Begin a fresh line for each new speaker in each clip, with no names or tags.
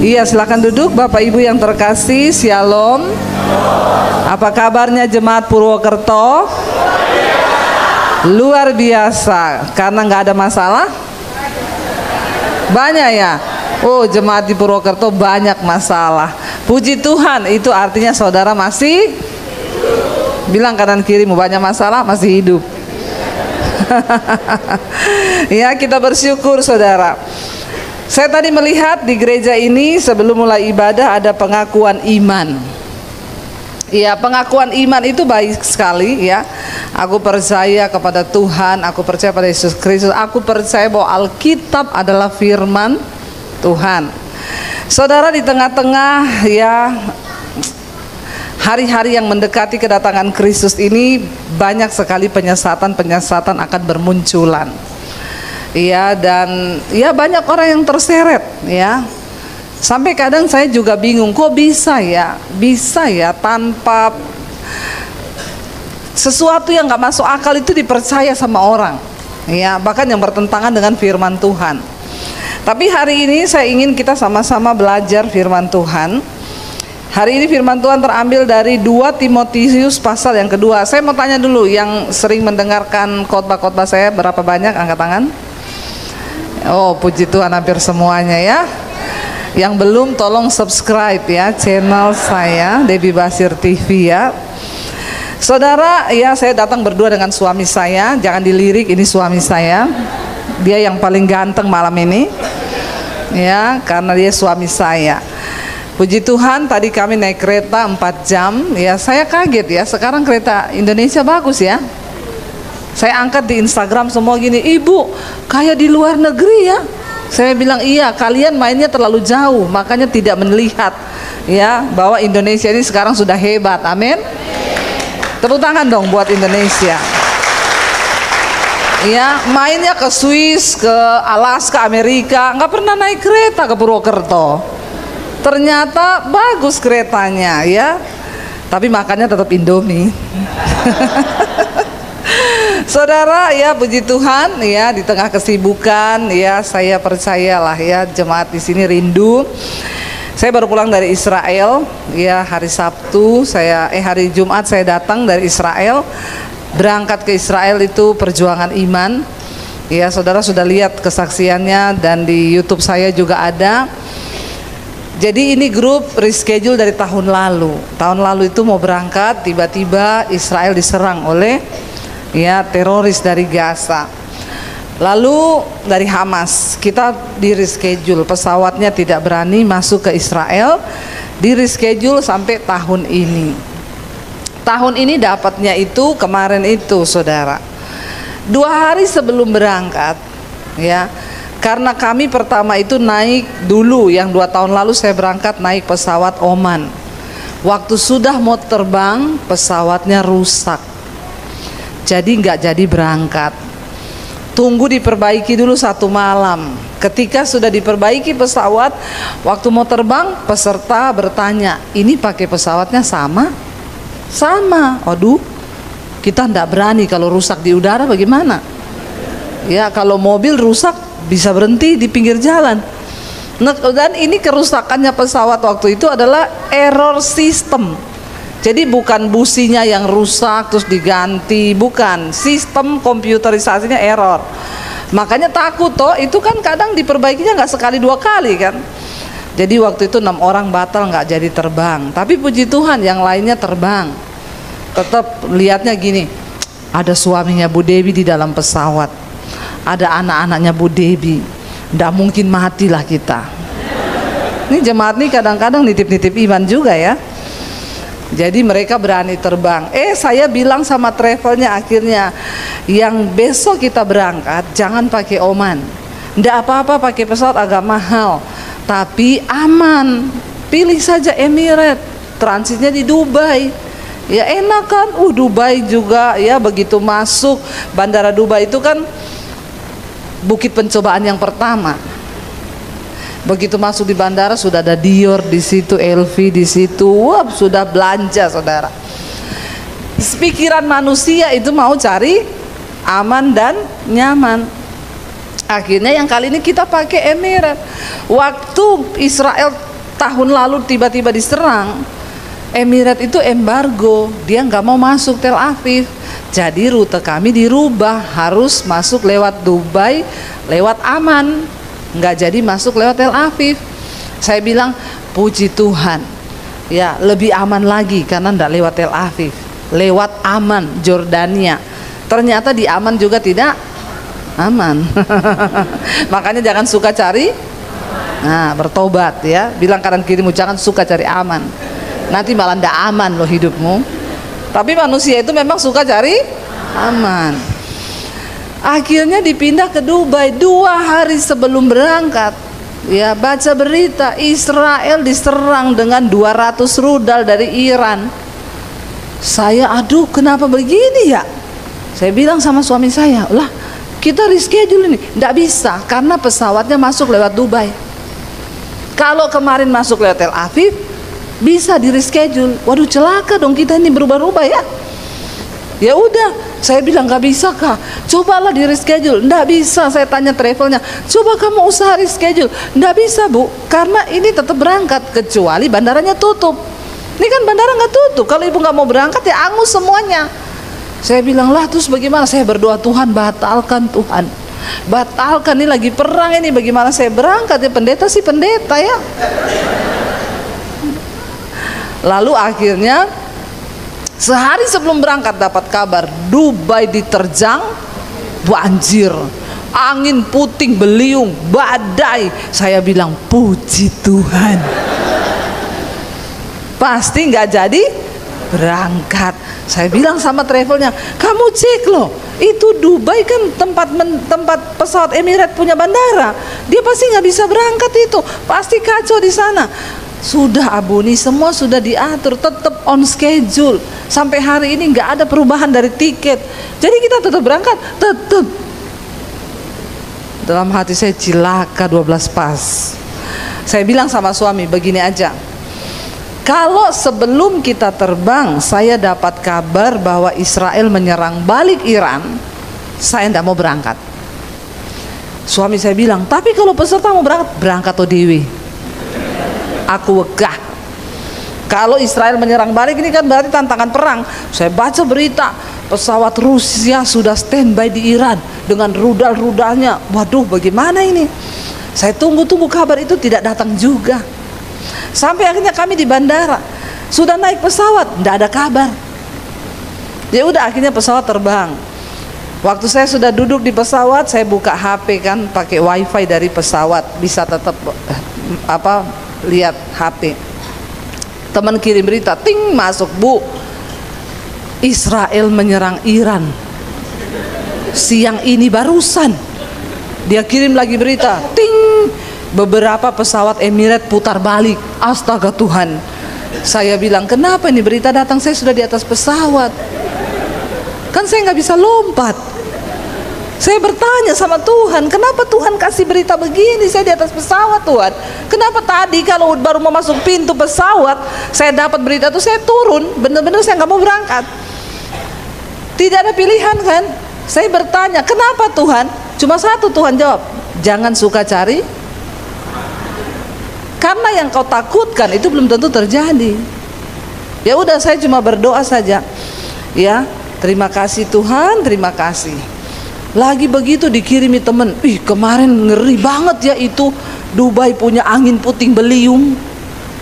Iya, silakan duduk Bapak Ibu yang terkasih. Shalom. Apa kabarnya jemaat Purwokerto? Luar biasa. Karena nggak ada masalah? Banyak ya? Oh, jemaat di Purwokerto banyak masalah. Puji Tuhan, itu artinya saudara masih bilang kanan kirimu, banyak masalah masih hidup. Ya, kita bersyukur saudara. Saya tadi melihat di gereja ini sebelum mulai ibadah ada pengakuan iman. Ya, pengakuan iman itu baik sekali ya. Aku percaya kepada Tuhan, aku percaya pada Yesus Kristus, aku percaya bahwa Alkitab adalah firman Tuhan. Saudara, di tengah-tengah ya hari-hari yang mendekati kedatangan Kristus ini, banyak sekali penyesatan-penyesatan akan bermunculan. Ya, dan ya banyak orang yang terseret ya. Sampai kadang saya juga bingung, kok bisa ya tanpa sesuatu yang gak masuk akal itu dipercaya sama orang ya, bahkan yang bertentangan dengan firman Tuhan. Tapi hari ini saya ingin kita sama-sama belajar firman Tuhan. Hari ini firman Tuhan terambil dari 2 Timotius pasal yang kedua. Saya mau tanya dulu, yang sering mendengarkan khotbah-khotbah saya berapa banyak? Angkat tangan. Oh, puji Tuhan, hampir semuanya ya. Yang belum tolong subscribe ya channel saya Debbie Basir TV ya. Saudara, ya saya datang berdua dengan suami saya. Jangan dilirik, ini suami saya. Dia yang paling ganteng malam ini ya, karena dia suami saya. Puji Tuhan, tadi kami naik kereta 4 jam ya. Saya kaget ya, sekarang kereta Indonesia bagus ya. Saya angkat di Instagram semua gini, ibu kayak di luar negeri ya. Saya bilang iya, kalian mainnya terlalu jauh, makanya tidak melihat ya bahwa Indonesia ini sekarang sudah hebat. Amin. Tepuk tangan dong buat Indonesia. Ya, mainnya ke Swiss, ke Alaska, Amerika, nggak pernah naik kereta ke Purwokerto. Ternyata bagus keretanya ya, tapi makannya tetap Indomie. Saudara ya, puji Tuhan ya, di tengah kesibukan ya, saya percayalah ya jemaat di sini rindu. Saya baru pulang dari Israel ya, hari Sabtu hari Jumat saya datang dari Israel. Berangkat ke Israel itu perjuangan iman ya, saudara sudah lihat kesaksiannya dan di YouTube saya juga ada. Jadi ini grup reschedule dari tahun lalu. Tahun lalu itu mau berangkat, tiba-tiba Israel diserang oleh ya teroris dari Gaza. Lalu dari Hamas, kita di reschedule, pesawatnya tidak berani masuk ke Israel, di reschedule sampai tahun ini. Tahun ini dapatnya itu kemarin itu saudara, 2 hari sebelum berangkat ya, karena kami pertama itu naik dulu, yang 2 tahun lalu saya berangkat naik pesawat Oman. Waktu sudah mau terbang pesawatnya rusak, jadi nggak jadi berangkat. Tunggu diperbaiki dulu 1 malam. Ketika sudah diperbaiki pesawat, waktu mau terbang peserta bertanya, ini pakai pesawatnya sama? Sama. Aduh, kita nggak berani, kalau rusak di udara bagaimana? Ya, kalau mobil rusak bisa berhenti di pinggir jalan. Nah, dan ini kerusakannya pesawat waktu itu adalah error sistem. Jadi bukan businya yang rusak terus diganti, bukan, sistem komputerisasinya error. Makanya takut toh, itu kan kadang diperbaikinya nggak sekali 2 kali kan. Jadi waktu itu 6 orang batal, nggak jadi terbang. Tapi puji Tuhan yang lainnya terbang. Tetap lihatnya gini, ada suaminya Bu Debbie di dalam pesawat, ada anak-anaknya Bu Debbie. Nggak mungkin matilah kita. Ini jemaat nih kadang-kadang nitip-nitip iman juga ya. Jadi mereka berani terbang. Saya bilang sama travelnya akhirnya, yang besok kita berangkat jangan pakai Oman. Nggak apa-apa pakai pesawat agak mahal, tapi aman. Pilih saja Emirates, transitnya di Dubai. Ya enak kan? Dubai juga ya, begitu masuk bandara Dubai itu kan bukit pencobaan yang pertama. Begitu masuk di bandara sudah ada Dior di situ, LV di situ, wah sudah belanja saudara. Pikiran manusia itu mau cari aman dan nyaman. Akhirnya yang kali ini kita pakai Emirates. Waktu Israel tahun lalu tiba-tiba diserang. Emirat itu embargo, dia nggak mau masuk Tel Aviv. Jadi rute kami dirubah, harus masuk lewat Dubai, lewat Aman, nggak jadi masuk lewat Tel Aviv. Saya bilang puji Tuhan, ya lebih aman lagi karena nggak lewat Tel Aviv, lewat Aman, Jordania. Ternyata di Aman juga tidak aman. Makanya jangan suka cari, nah bertobat ya, bilang kanan kirimu jangan suka cari aman. Nanti malah ndak aman loh hidupmu. Tapi manusia itu memang suka cari aman. Akhirnya dipindah ke Dubai 2 hari sebelum berangkat. Ya, baca berita Israel diserang dengan 200 rudal dari Iran. Saya aduh kenapa begini ya? Saya bilang sama suami saya, lah kita reschedule ini. Ndak bisa karena pesawatnya masuk lewat Dubai. Kalau kemarin masuk lewat Tel Aviv bisa di reschedule. Waduh celaka dong kita ini berubah-ubah ya. Ya udah, saya bilang nggak bisa kak, cobalah di reschedule. Nggak bisa, saya tanya travelnya, coba kamu usaha reschedule. Nggak bisa bu, karena ini tetap berangkat kecuali bandaranya tutup. Ini kan bandara nggak tutup, kalau ibu nggak mau berangkat ya angus semuanya. Saya bilang lah terus bagaimana? Saya berdoa Tuhan batalkan Tuhan, batalkan, ini lagi perang ini, bagaimana saya berangkat ya? Pendeta sih pendeta ya. Lalu akhirnya sehari sebelum berangkat dapat kabar Dubai diterjang banjir, angin puting beliung, badai. Saya bilang puji Tuhan, pasti nggak jadi berangkat. Saya bilang sama travelnya, kamu cek loh, itu Dubai kan tempat pesawat Emirat punya bandara, dia pasti nggak bisa berangkat, itu pasti kacau di sana. Sudah Abu, nih semua sudah diatur, tetap on schedule. Sampai hari ini nggak ada perubahan dari tiket. Jadi kita tetap berangkat, tetap. Dalam hati saya cilaka 12 pas. Saya bilang sama suami, begini aja. Kalau sebelum kita terbang saya dapat kabar bahwa Israel menyerang balik Iran, saya tidak mau berangkat. Suami saya bilang, tapi kalau peserta mau berangkat tuh Dewi. Aku wegah. Kalau Israel menyerang balik ini kan berarti tantangan perang. Saya baca berita pesawat Rusia sudah standby di Iran dengan rudal-rudalnya. Waduh bagaimana ini? Saya tunggu-tunggu kabar itu tidak datang juga. Sampai akhirnya kami di bandara sudah naik pesawat, tidak ada kabar. Ya udah akhirnya pesawat terbang. Waktu saya sudah duduk di pesawat, saya buka HP kan, pakai wifi dari pesawat, bisa tetap lihat HP. Teman kirim berita, ting masuk bu, Israel menyerang Iran siang ini barusan. Dia kirim lagi berita, ting, beberapa pesawat Emirat putar balik. Astaga Tuhan, saya bilang kenapa ini berita datang, saya sudah di atas pesawat kan, saya nggak bisa lompat. Saya bertanya sama Tuhan, kenapa Tuhan kasih berita begini? Saya di atas pesawat Tuhan. Kenapa tadi kalau baru mau masuk pintu pesawat saya dapat berita itu saya turun, bener-bener saya nggak mau berangkat. Tidak ada pilihan kan? Saya bertanya, kenapa Tuhan? Cuma satu Tuhan jawab, jangan suka cari, karena yang kau takutkan itu belum tentu terjadi. Ya udah saya cuma berdoa saja. Ya, terima kasih Tuhan, terima kasih. Lagi begitu dikirimi temen, ih kemarin ngeri banget ya itu Dubai punya angin puting beliung.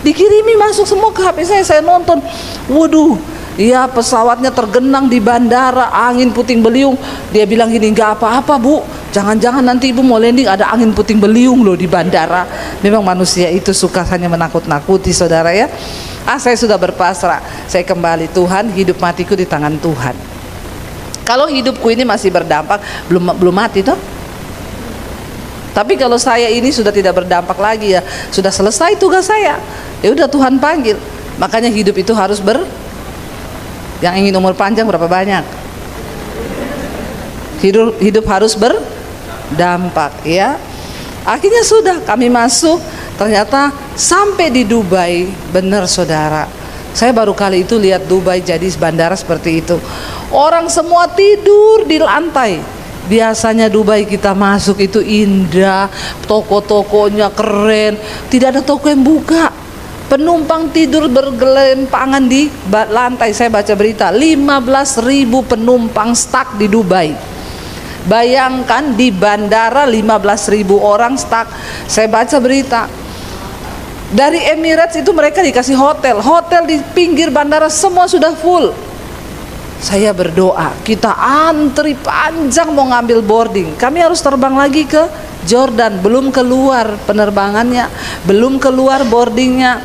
Dikirimi masuk semua ke HP saya nonton. Waduh, ya pesawatnya tergenang di bandara, angin puting beliung. Dia bilang gini, nggak apa-apa bu, jangan-jangan nanti ibu mau landing ada angin puting beliung loh di bandara. Memang manusia itu suka hanya menakut-nakuti saudara ya. Saya sudah berpasrah, saya kembali, Tuhan hidup matiku di tangan Tuhan. Kalau hidupku ini masih berdampak, belum mati toh. Tapi kalau saya ini sudah tidak berdampak lagi ya, sudah selesai tugas saya. Ya udah Tuhan panggil. Makanya hidup itu harus yang ingin umur panjang berapa banyak? Hidup harus berdampak ya. Akhirnya sudah kami masuk, ternyata sampai di Dubai, benar saudara. Saya baru kali itu lihat Dubai jadi bandara seperti itu. Orang semua tidur di lantai. Biasanya Dubai kita masuk itu indah, toko-tokonya keren, tidak ada toko yang buka. penumpang tidur bergelimpangan di lantai. Saya baca berita 15.000 penumpang stuck di Dubai. Bayangkan di bandara 15.000 orang stuck. Saya baca berita dari Emirates itu mereka dikasih hotel di pinggir bandara semua sudah full. Saya berdoa, kita antri panjang mau ngambil boarding. Kami harus terbang lagi ke Jordan, belum keluar penerbangannya, belum keluar boardingnya.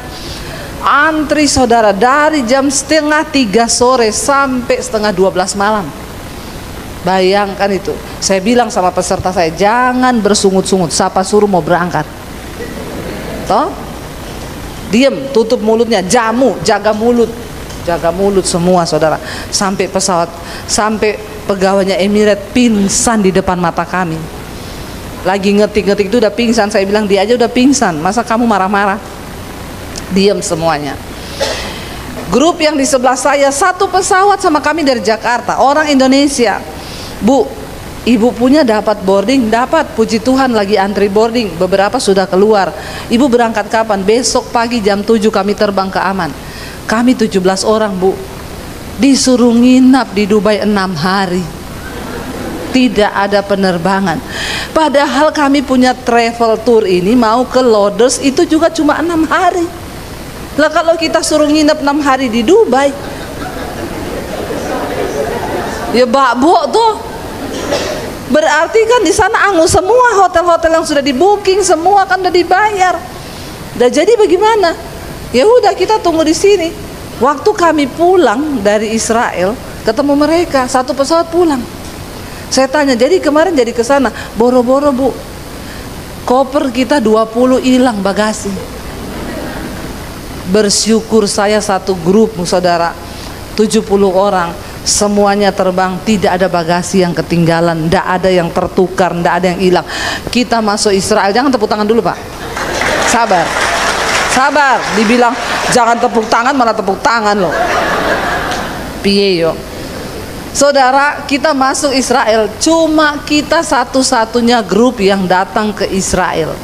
Antri saudara dari jam 2:30 sore sampai 11:30 malam. Bayangkan itu. Saya bilang sama peserta saya, jangan bersungut-sungut. Siapa suruh mau berangkat? Toh? Diem, tutup mulutnya, jamu, jaga mulut. Jaga mulut semua saudara. Sampai pesawat, sampai pegawainya Emirates pingsan di depan mata kami. Lagi ngetik-ngetik itu udah pingsan. Saya bilang, dia aja udah pingsan, masa kamu marah-marah? Diam semuanya. Grup yang di sebelah saya satu pesawat sama kami dari Jakarta, orang Indonesia. Bu, ibu punya dapat boarding? Dapat, puji Tuhan lagi antri boarding. Beberapa sudah keluar. Ibu berangkat kapan? Besok pagi jam 7 kami terbang ke Aman. Kami 17 orang bu, disuruh nginap di Dubai 6 hari. Tidak ada penerbangan. Padahal kami punya travel tour ini mau ke Loders itu juga cuma 6 hari. Lah kalau kita suruh nginap 6 hari di Dubai, ya bakbo tuh. Berarti kan di sana angus semua, hotel-hotel yang sudah di booking semua kan udah dibayar. Udah jadi bagaimana? Ya udah kita tunggu di sini. Waktu kami pulang dari Israel, ketemu mereka satu pesawat pulang. Saya tanya, jadi kemarin jadi ke sana boro-boro bu, koper kita 20 hilang bagasi. Bersyukur saya satu grup saudara 70 orang semuanya terbang, tidak ada bagasi yang ketinggalan, tidak ada yang tertukar, tidak ada yang hilang. Kita masuk Israel, jangan tepuk tangan dulu pak, sabar. Sabar, dibilang jangan tepuk tangan malah tepuk tangan loh. Piye yo. Saudara, kita masuk Israel, cuma kita satu-satunya grup yang datang ke Israel.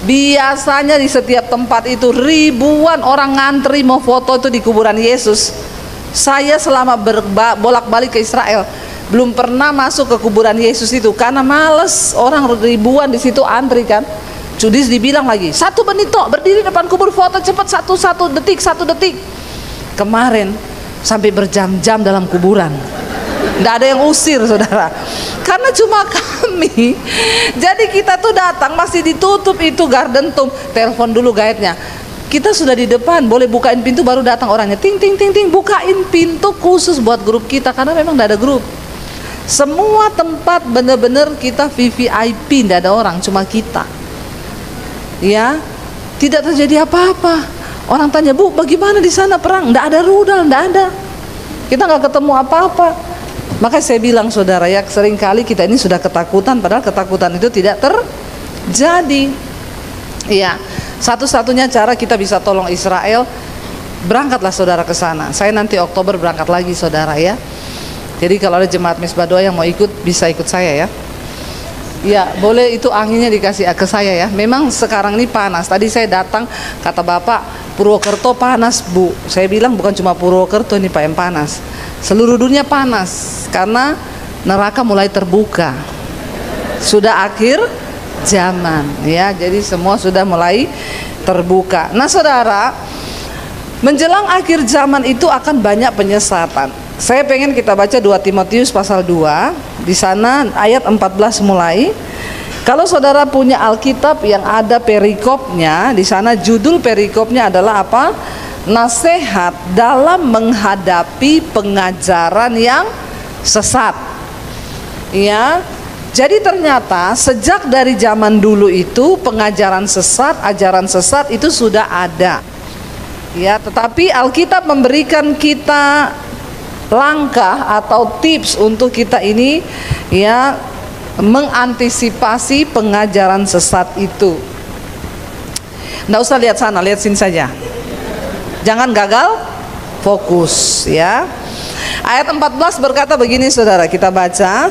Biasanya di setiap tempat itu ribuan orang ngantri mau foto itu di kuburan Yesus. Saya selama bolak-balik ke Israel belum pernah masuk ke kuburan Yesus itu karena males, orang ribuan di situ antri kan. Judis dibilang lagi, 1 menit toh berdiri depan kubur foto cepat, satu detik. Kemarin sampai berjam-jam dalam kuburan, nggak ada yang usir saudara, karena cuma kami. Jadi kita tuh datang masih ditutup itu garden tomb. Telepon dulu guide-nya, kita sudah di depan, boleh bukain pintu baru datang orangnya. Ting ting ting ting, bukain pintu khusus buat grup kita karena memang nggak ada grup. Semua tempat bener-bener kita VVIP, nggak ada orang, cuma kita. Ya, tidak terjadi apa-apa. Orang tanya, bu, bagaimana di sana perang? Nggak ada rudal, nggak ada. Kita nggak ketemu apa-apa. Makanya saya bilang saudara ya, seringkali kita ini sudah ketakutan, padahal ketakutan itu tidak terjadi. Ya, satu-satunya cara kita bisa tolong Israel, berangkatlah saudara ke sana. Saya nanti Oktober berangkat lagi saudara ya. Jadi kalau ada jemaat Misbah Doa yang mau ikut, bisa ikut saya ya. Ya boleh, itu anginnya dikasih ke saya ya. Memang sekarang ini panas. Tadi saya datang, kata bapak Purwokerto panas bu. Saya bilang bukan cuma Purwokerto ini pak yang panas, seluruh dunia panas karena neraka mulai terbuka. Sudah akhir zaman ya, jadi semua sudah mulai terbuka. Nah saudara, menjelang akhir zaman itu akan banyak penyesatan. Saya pengen kita baca 2 Timotius pasal 2. Di sana ayat 14 mulai. Kalau saudara punya Alkitab yang ada perikopnya, di sana judul perikopnya adalah apa? Nasihat dalam menghadapi pengajaran yang sesat. Ya. Jadi ternyata sejak dari zaman dulu itu pengajaran sesat, ajaran sesat itu sudah ada. Ya, tetapi Alkitab memberikan kita langkah atau tips untuk kita ini ya mengantisipasi pengajaran sesat itu. Nggak usah lihat sana, lihat sini saja. Jangan gagal fokus ya. Ayat 14 berkata begini saudara, kita baca.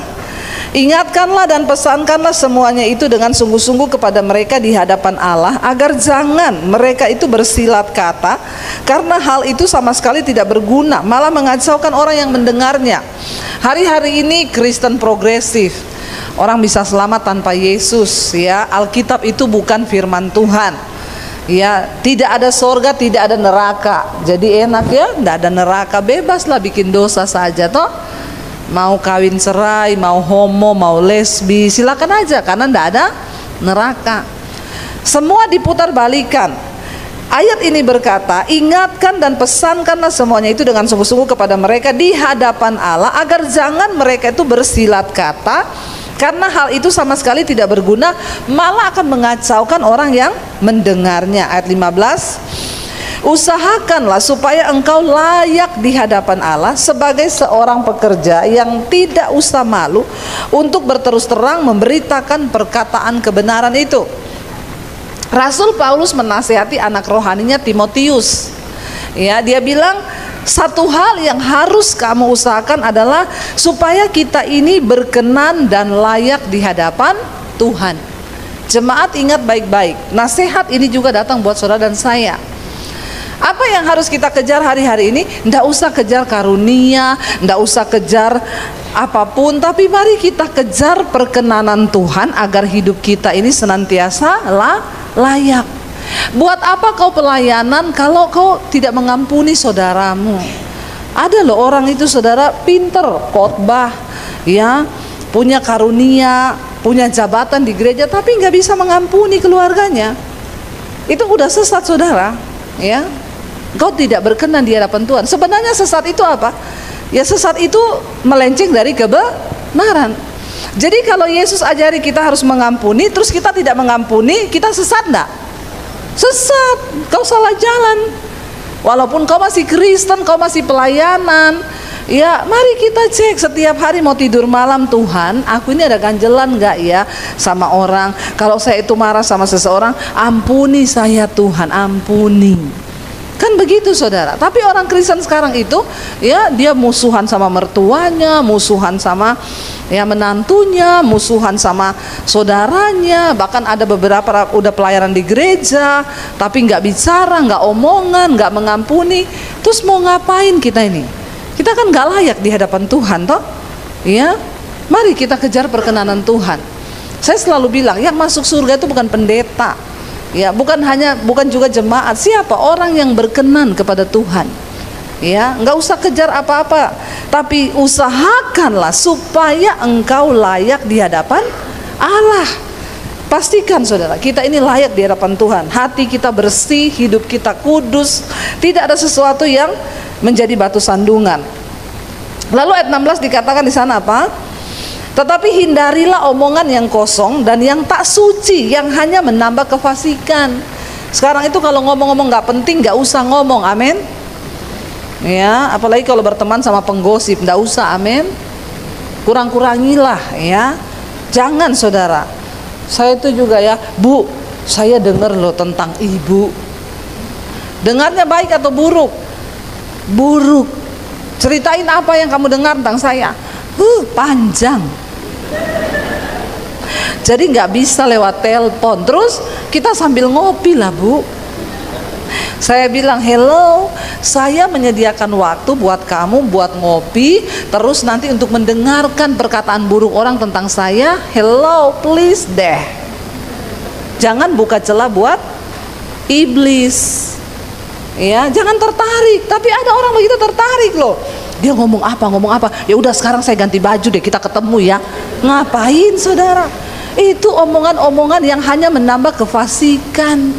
Ingatkanlah dan pesankanlah semuanya itu dengan sungguh-sungguh kepada mereka di hadapan Allah, agar jangan mereka itu bersilat kata, karena hal itu sama sekali tidak berguna, malah mengacaukan orang yang mendengarnya. Hari-hari ini Kristen progresif, orang bisa selamat tanpa Yesus, ya. Alkitab itu bukan firman Tuhan, ya. Tidak ada sorga, tidak ada neraka. Jadi enak ya, tidak ada neraka, bebaslah bikin dosa saja toh. Mau kawin cerai, mau homo, mau lesbi, silakan aja, karena tidak ada neraka. Semua diputar balikan. Ayat ini berkata, ingatkan dan pesankanlah semuanya itu dengan sungguh-sungguh kepada mereka di hadapan Allah, agar jangan mereka itu bersilat kata, karena hal itu sama sekali tidak berguna, malah akan mengacaukan orang yang mendengarnya. Ayat 15, usahakanlah supaya engkau layak di hadapan Allah sebagai seorang pekerja yang tidak usah malu untuk berterus terang memberitakan perkataan kebenaran itu. Rasul Paulus menasihati anak rohaninya Timotius, ya. Dia bilang, satu hal yang harus kamu usahakan adalah supaya kita ini berkenan dan layak di hadapan Tuhan. Jemaat ingat baik-baik, nasihat ini juga datang buat saudara dan saya. Apa yang harus kita kejar hari-hari ini? Nggak usah kejar karunia, nggak usah kejar apapun, tapi mari kita kejar perkenanan Tuhan agar hidup kita ini senantiasa layak. Buat apa kau pelayanan kalau kau tidak mengampuni saudaramu? Ada loh orang itu, saudara, pinter khotbah, ya, punya karunia, punya jabatan di gereja, tapi nggak bisa mengampuni keluarganya. Itu udah sesat, saudara, ya. Kau tidak berkenan di hadapan Tuhan. Sebenarnya sesat itu apa? Ya, sesat itu melenceng dari kebenaran. Jadi kalau Yesus ajari kita harus mengampuni, terus kita tidak mengampuni, kita sesat enggak? Sesat, kau salah jalan. Walaupun kau masih Kristen, kau masih pelayanan, ya mari kita cek setiap hari mau tidur malam, Tuhan, aku ini ada ganjelan enggak ya sama orang? Kalau saya itu marah sama seseorang, ampuni saya Tuhan, ampuni. Kan begitu, saudara. Tapi orang Kristen sekarang itu, ya, dia musuhan sama mertuanya, musuhan sama ya menantunya, musuhan sama saudaranya. Bahkan ada beberapa udah pelayanan di gereja, tapi nggak bicara, nggak omongan, nggak mengampuni. Terus mau ngapain kita ini? Kita kan nggak layak di hadapan Tuhan, toh? Ya, mari kita kejar perkenanan Tuhan. Saya selalu bilang, yang masuk surga itu bukan pendeta. Ya, bukan juga jemaat. Siapa? Orang yang berkenan kepada Tuhan. Ya, nggak usah kejar apa-apa, tapi usahakanlah supaya engkau layak di hadapan Allah. Pastikan, saudara, kita ini layak di hadapan Tuhan. Hati kita bersih, hidup kita kudus, tidak ada sesuatu yang menjadi batu sandungan. Lalu ayat 16 dikatakan di sana apa? Tetapi hindarilah omongan yang kosong dan yang tak suci, yang hanya menambah kefasikan. Sekarang itu kalau ngomong-ngomong nggak penting, nggak usah ngomong, amin. Ya, apalagi kalau berteman sama penggosip, nggak usah, amin. Kurang-kurangilah, ya. Jangan, saudara. Saya itu juga ya, Bu, saya dengar loh tentang ibu. Dengarnya baik atau buruk? Buruk. Ceritain apa yang kamu dengar tentang saya. Panjang. Jadi nggak bisa lewat telepon. Terus kita sambil ngopi lah, Bu. Saya bilang, hello, saya menyediakan waktu buat kamu buat ngopi, terus nanti untuk mendengarkan perkataan buruk orang tentang saya. Hello, please deh. Jangan buka celah buat iblis. Ya, jangan tertarik. Tapi ada orang begitu tertarik loh. Dia ngomong apa? Ya udah, sekarang saya ganti baju deh, kita ketemu ya. Ngapain, saudara? Itu omongan-omongan yang hanya menambah kefasikan.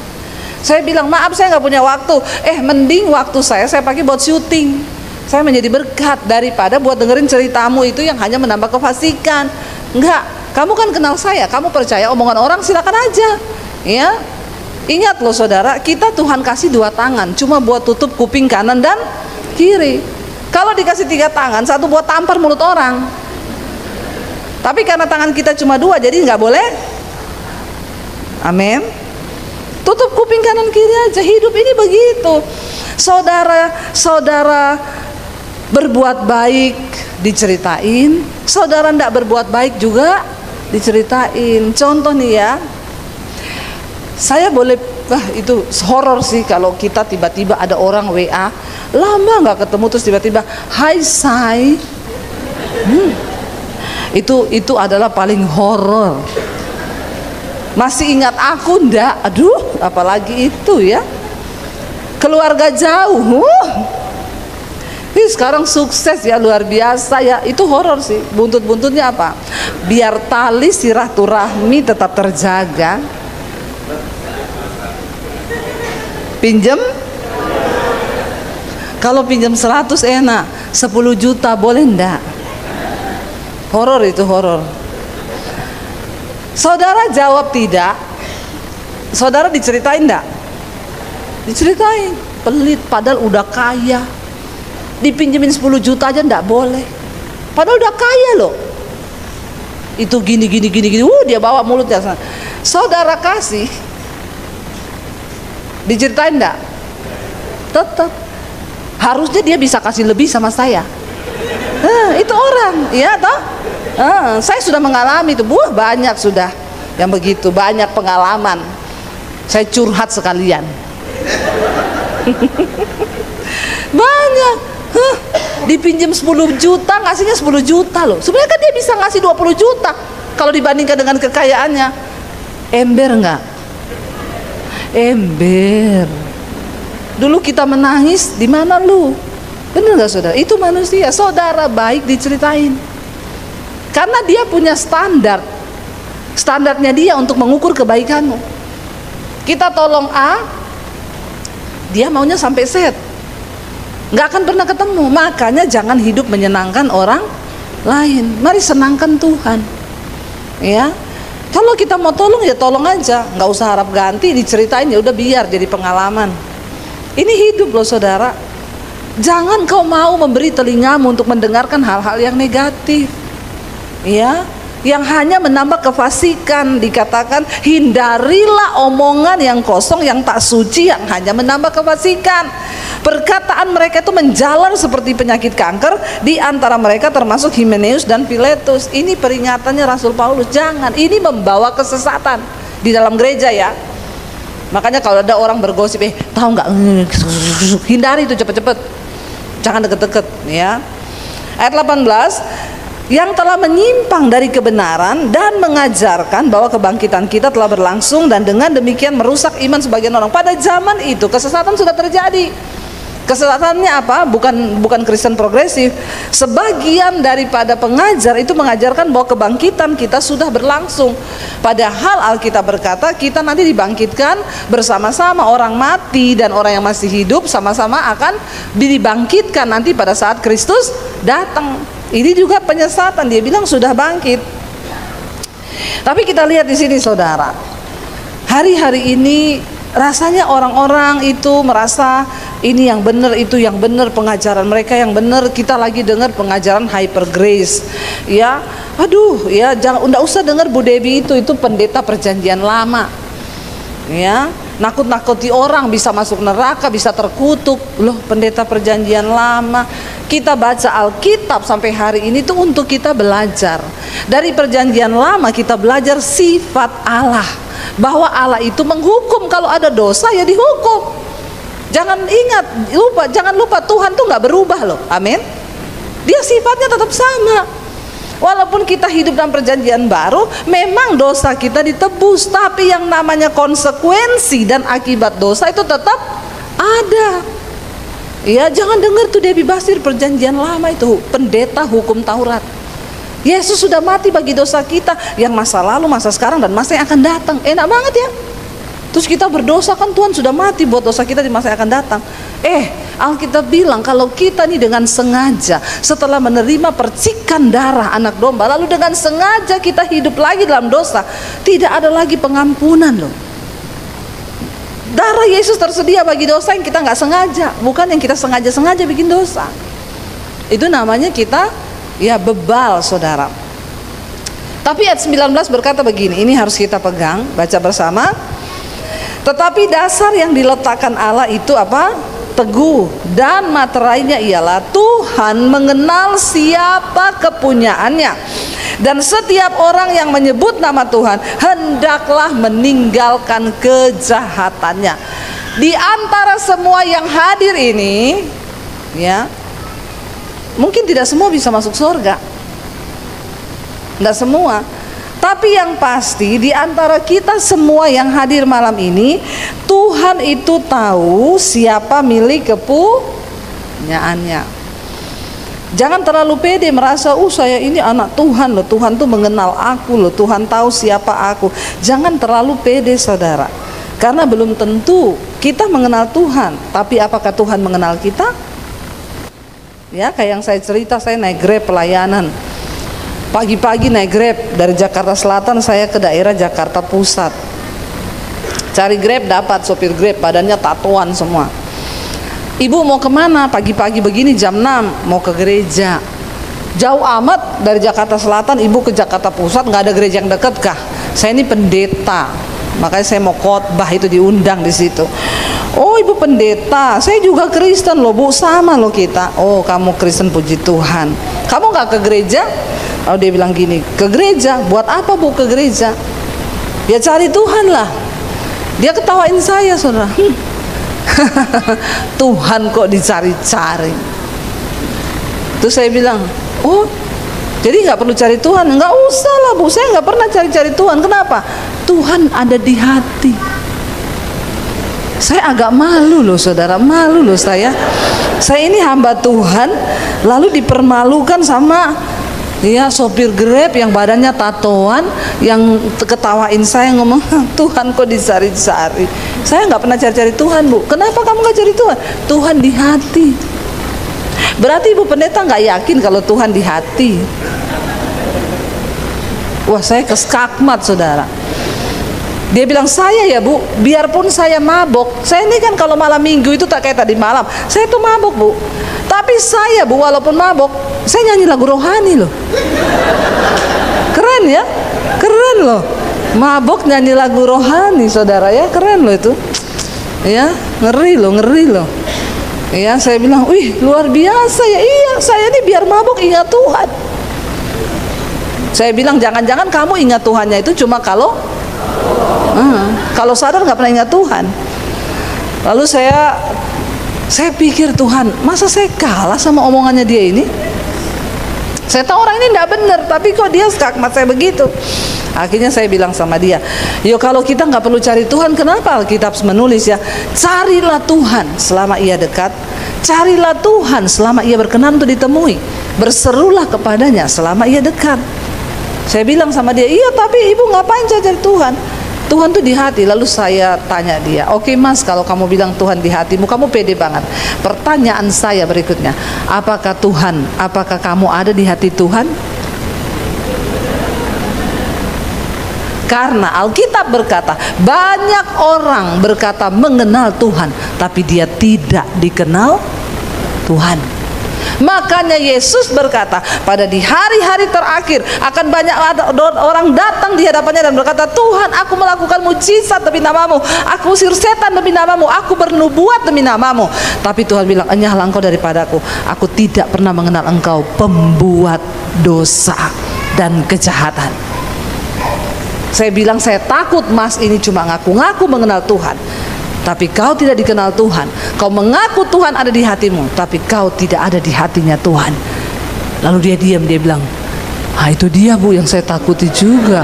Saya bilang, maaf, saya nggak punya waktu. Mending waktu saya pakai buat syuting. Saya menjadi berkat daripada buat dengerin ceritamu itu yang hanya menambah kefasikan. Enggak, kamu kan kenal saya, kamu percaya omongan orang, silakan aja. Ya, ingat loh, saudara, kita Tuhan kasih 2 tangan, cuma buat tutup kuping kanan dan kiri. Kalau dikasih 3 tangan, 1 buat tampar mulut orang. Tapi karena tangan kita cuma 2, jadi nggak boleh. Amin. Tutup kuping kanan kiri aja. Hidup ini begitu. Saudara Berbuat baik diceritain, saudara ndak berbuat baik juga diceritain. Contoh nih ya, saya boleh, itu horor sih kalau kita tiba-tiba ada orang WA lama nggak ketemu terus tiba-tiba hai say. Itu adalah paling horor. Masih ingat aku ndak? Aduh, apalagi itu ya. Keluarga jauh. Ih, sekarang sukses ya, luar biasa ya. Itu horor sih. Buntut-buntutnya apa? Biar tali silaturahmi tetap terjaga. Pinjem? Kalau pinjam 100 enak, 10 juta boleh enggak? Horor itu, horor. Saudara jawab tidak. Saudara diceritain enggak? Diceritain. Pelit, padahal udah kaya. Dipinjemin 10 juta aja enggak boleh. Padahal udah kaya loh. Itu gini. Dia bawa mulutnya. Saudara kasih, diceritain enggak? Tetap. Harusnya dia bisa kasih lebih sama saya. Itu orang, ya toh? Saya sudah mengalami itu. Banyak sudah yang begitu, banyak pengalaman. Saya curhat sekalian. Banyak. Dipinjam 10 juta, ngasihnya 10 juta loh. Sebenarnya kan dia bisa ngasih 20 juta kalau dibandingkan dengan kekayaannya. Ember enggak? Ember. Dulu kita menangis, di mana lu? Bener enggak saudara? Itu manusia. Saudara baik diceritain. Karena dia punya standar. Standarnya dia untuk mengukur kebaikanmu. Kita tolong A, dia maunya sampai Z. Nggak akan pernah ketemu. Makanya jangan hidup menyenangkan orang lain. Mari senangkan Tuhan. Ya, kalau kita mau tolong ya tolong aja, nggak usah harap ganti. Diceritain ya udah, biar jadi pengalaman. Ini hidup loh saudara. Jangan kau mau memberi telingamu untuk mendengarkan hal-hal yang negatif, ya, yang hanya menambah kefasikan. Dikatakan hindarilah omongan yang kosong, yang tak suci, yang hanya menambah kefasikan. Perkataan mereka itu menjalar seperti penyakit kanker. Di antara mereka termasuk Himeneus dan Filetus. Ini peringatannya Rasul Paulus. Jangan, ini membawa kesesatan di dalam gereja ya. Makanya kalau ada orang bergosip, tahu nggak, hindari itu cepet-cepet. Jangan deket-deket ya. Ayat 18, yang telah menyimpang dari kebenaran dan mengajarkan bahwa kebangkitan kita telah berlangsung dan dengan demikian merusak iman sebagian orang. Pada zaman itu kesesatan sudah terjadi. Kesesatannya apa? Bukan Kristen progresif. Sebagian daripada pengajar itu mengajarkan bahwa kebangkitan kita sudah berlangsung. Padahal Alkitab berkata kita nanti dibangkitkan bersama-sama. Orang mati dan orang yang masih hidup sama-sama akan dibangkitkan nanti pada saat Kristus datang. Ini juga penyesatan. Dia bilang sudah bangkit. Tapi kita lihat di sini saudara. Hari-hari ini rasanya orang-orang itu merasa ini yang benar, itu yang benar, pengajaran mereka yang benar. Kita lagi dengar pengajaran hyper grace, ya. Aduh, ya jangan, enggak usah dengar Bu Debbie itu pendeta perjanjian lama, ya. Nakut-nakuti orang bisa masuk neraka, bisa terkutuk. Loh, pendeta perjanjian lama. Kita baca Alkitab sampai hari ini tuh untuk kita belajar. Dari perjanjian lama kita belajar sifat Allah, bahwa Allah itu menghukum. Kalau ada dosa ya dihukum. Jangan lupa Tuhan tuh nggak berubah loh. Amin. Dia sifatnya tetap sama. Walaupun kita hidup dalam perjanjian baru, memang dosa kita ditebus, tapi yang namanya konsekuensi dan akibat dosa itu tetap ada. Ya, jangan dengar tuh Debbie Basir perjanjian lama itu pendeta hukum Taurat. Yesus sudah mati bagi dosa kita, yang masa lalu, masa sekarang, dan masa yang akan datang. Enak banget ya. Terus kita berdosa, kan Tuhan sudah mati buat dosa kita di masa yang akan datang. Alkitab bilang kalau kita nih dengan sengaja setelah menerima percikan darah anak domba, lalu dengan sengaja kita hidup lagi dalam dosa, tidak ada lagi pengampunan loh. Darah Yesus tersedia bagi dosa yang kita nggak sengaja, bukan yang kita sengaja bikin dosa. Itu namanya kita ya bebal saudara. Tapi ayat 19 berkata begini, ini harus kita pegang, baca bersama. Tetapi dasar yang diletakkan Allah itu apa? teguh dan materainya ialah Tuhan mengenal siapa kepunyaannya, dan setiap orang yang menyebut nama Tuhan hendaklah meninggalkan kejahatannya. Di antara semua yang hadir ini, ya, mungkin tidak semua bisa masuk surga, tidak semua. Tapi yang pasti di antara kita semua yang hadir malam ini, Tuhan itu tahu siapa milik kepunyaannya. Jangan terlalu pede merasa, saya ini anak Tuhan loh, Tuhan tuh mengenal aku loh, Tuhan tahu siapa aku. Jangan terlalu pede saudara, karena belum tentu kita mengenal Tuhan. Tapi apakah Tuhan mengenal kita? Ya, kayak yang saya cerita, saya naik Grab pelayanan. Pagi-pagi naik Grab dari Jakarta Selatan saya ke daerah Jakarta Pusat. Cari Grab, dapat sopir Grab badannya tatoan semua. Ibu mau kemana? Pagi-pagi begini jam 6 mau ke gereja. Jauh amat dari Jakarta Selatan ibu ke Jakarta Pusat, nggak ada gereja yang dekat kah? Saya ini pendeta, makanya saya mau khotbah, itu diundang di situ. Oh ibu pendeta, saya juga Kristen loh bu, sama loh kita. Oh kamu Kristen, puji Tuhan. Kamu nggak ke gereja? Oh dia bilang gini, ke gereja? Buat apa bu ke gereja? Ya cari Tuhan lah. Dia ketawain saya saudara. Tuhan kok dicari-cari. Terus saya bilang, oh jadi nggak perlu cari Tuhan? Nggak usah lah bu, saya nggak pernah cari-cari Tuhan. Kenapa? Tuhan ada di hati. Saya agak malu loh saudara, malu loh saya. Saya ini hamba Tuhan, lalu dipermalukan sama ya sopir Grab yang badannya tatoan, yang ketawain saya, ngomong Tuhan kok dicari-cari. Saya nggak pernah cari-cari Tuhan bu. Kenapa kamu nggak cari Tuhan? Tuhan di hati. Berarti ibu pendeta nggak yakin kalau Tuhan di hati. Wah saya keskakmat saudara. Dia bilang, saya ya bu, biarpun saya mabok, saya ini kan kalau malam minggu itu tak kayak tadi malam, saya tuh mabok bu. Tapi saya bu, walaupun mabok, saya nyanyi lagu rohani loh. Keren ya, keren loh. Mabok nyanyi lagu rohani saudara ya, keren loh itu. Ya, ngeri loh, ngeri loh. Ya, saya bilang, wih luar biasa ya. Iya, saya ini biar mabok ingat Tuhan. Saya bilang, jangan-jangan kamu ingat Tuhannya itu cuma kalau sadar nggak pernah ingat Tuhan. Lalu saya pikir, Tuhan, masa saya kalah sama omongannya dia ini? Saya tahu orang ini tidak benar, tapi kok dia skakmat saya begitu. Akhirnya saya bilang sama dia, yo kalau kita nggak perlu cari Tuhan, kenapa Alkitab menulis ya, carilah Tuhan selama ia dekat, carilah Tuhan selama ia berkenan untuk ditemui, berserulah kepadanya selama ia dekat. Saya bilang sama dia, iya tapi ibu ngapain cari Tuhan? Tuhan tuh di hati. Lalu saya tanya dia, oke mas, kalau kamu bilang Tuhan di hatimu, kamu pede banget. Pertanyaan saya berikutnya, apakah kamu ada di hati Tuhan? Karena Alkitab berkata, banyak orang berkata mengenal Tuhan, tapi dia tidak dikenal Tuhan. Makanya Yesus berkata, pada di hari-hari terakhir akan banyak orang datang di hadapannya dan berkata, Tuhan, aku melakukan mujizat demi namamu, aku usir setan demi namamu, aku bernubuat demi namamu. Tapi Tuhan bilang, enyahlah engkau daripadaku, aku tidak pernah mengenal engkau, pembuat dosa dan kejahatan. Saya bilang, saya takut mas ini cuma ngaku-ngaku mengenal Tuhan, tapi kau tidak dikenal Tuhan. Kau mengaku Tuhan ada di hatimu, tapi kau tidak ada di hatinya Tuhan. Lalu dia diam, dia bilang, itu dia bu yang saya takuti juga.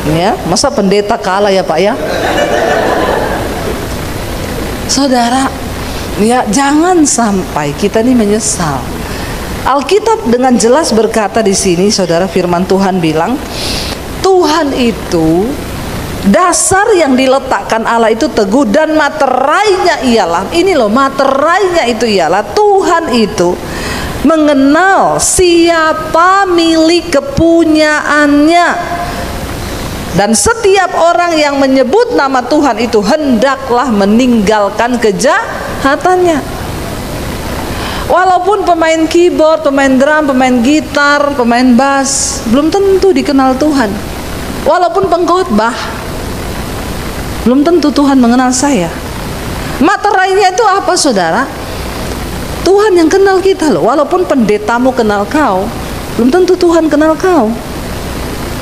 Ya, masa pendeta kalah ya pak ya? Saudara, ya jangan sampai kita ini menyesal. Alkitab dengan jelas berkata di sini, saudara, firman Tuhan bilang, Tuhan itu, dasar yang diletakkan Allah itu teguh, dan materainya ialah, ini loh, materainya itu ialah Tuhan itu mengenal siapa milik kepunyaannya, dan setiap orang yang menyebut nama Tuhan itu hendaklah meninggalkan kejahatannya. Walaupun pemain keyboard, pemain drum, pemain gitar, pemain bass belum tentu dikenal Tuhan. Walaupun pengkhotbah belum tentu Tuhan mengenal saya. Materainya itu apa, saudara? Tuhan yang kenal kita loh. Walaupun pendetamu kenal kau, belum tentu Tuhan kenal kau.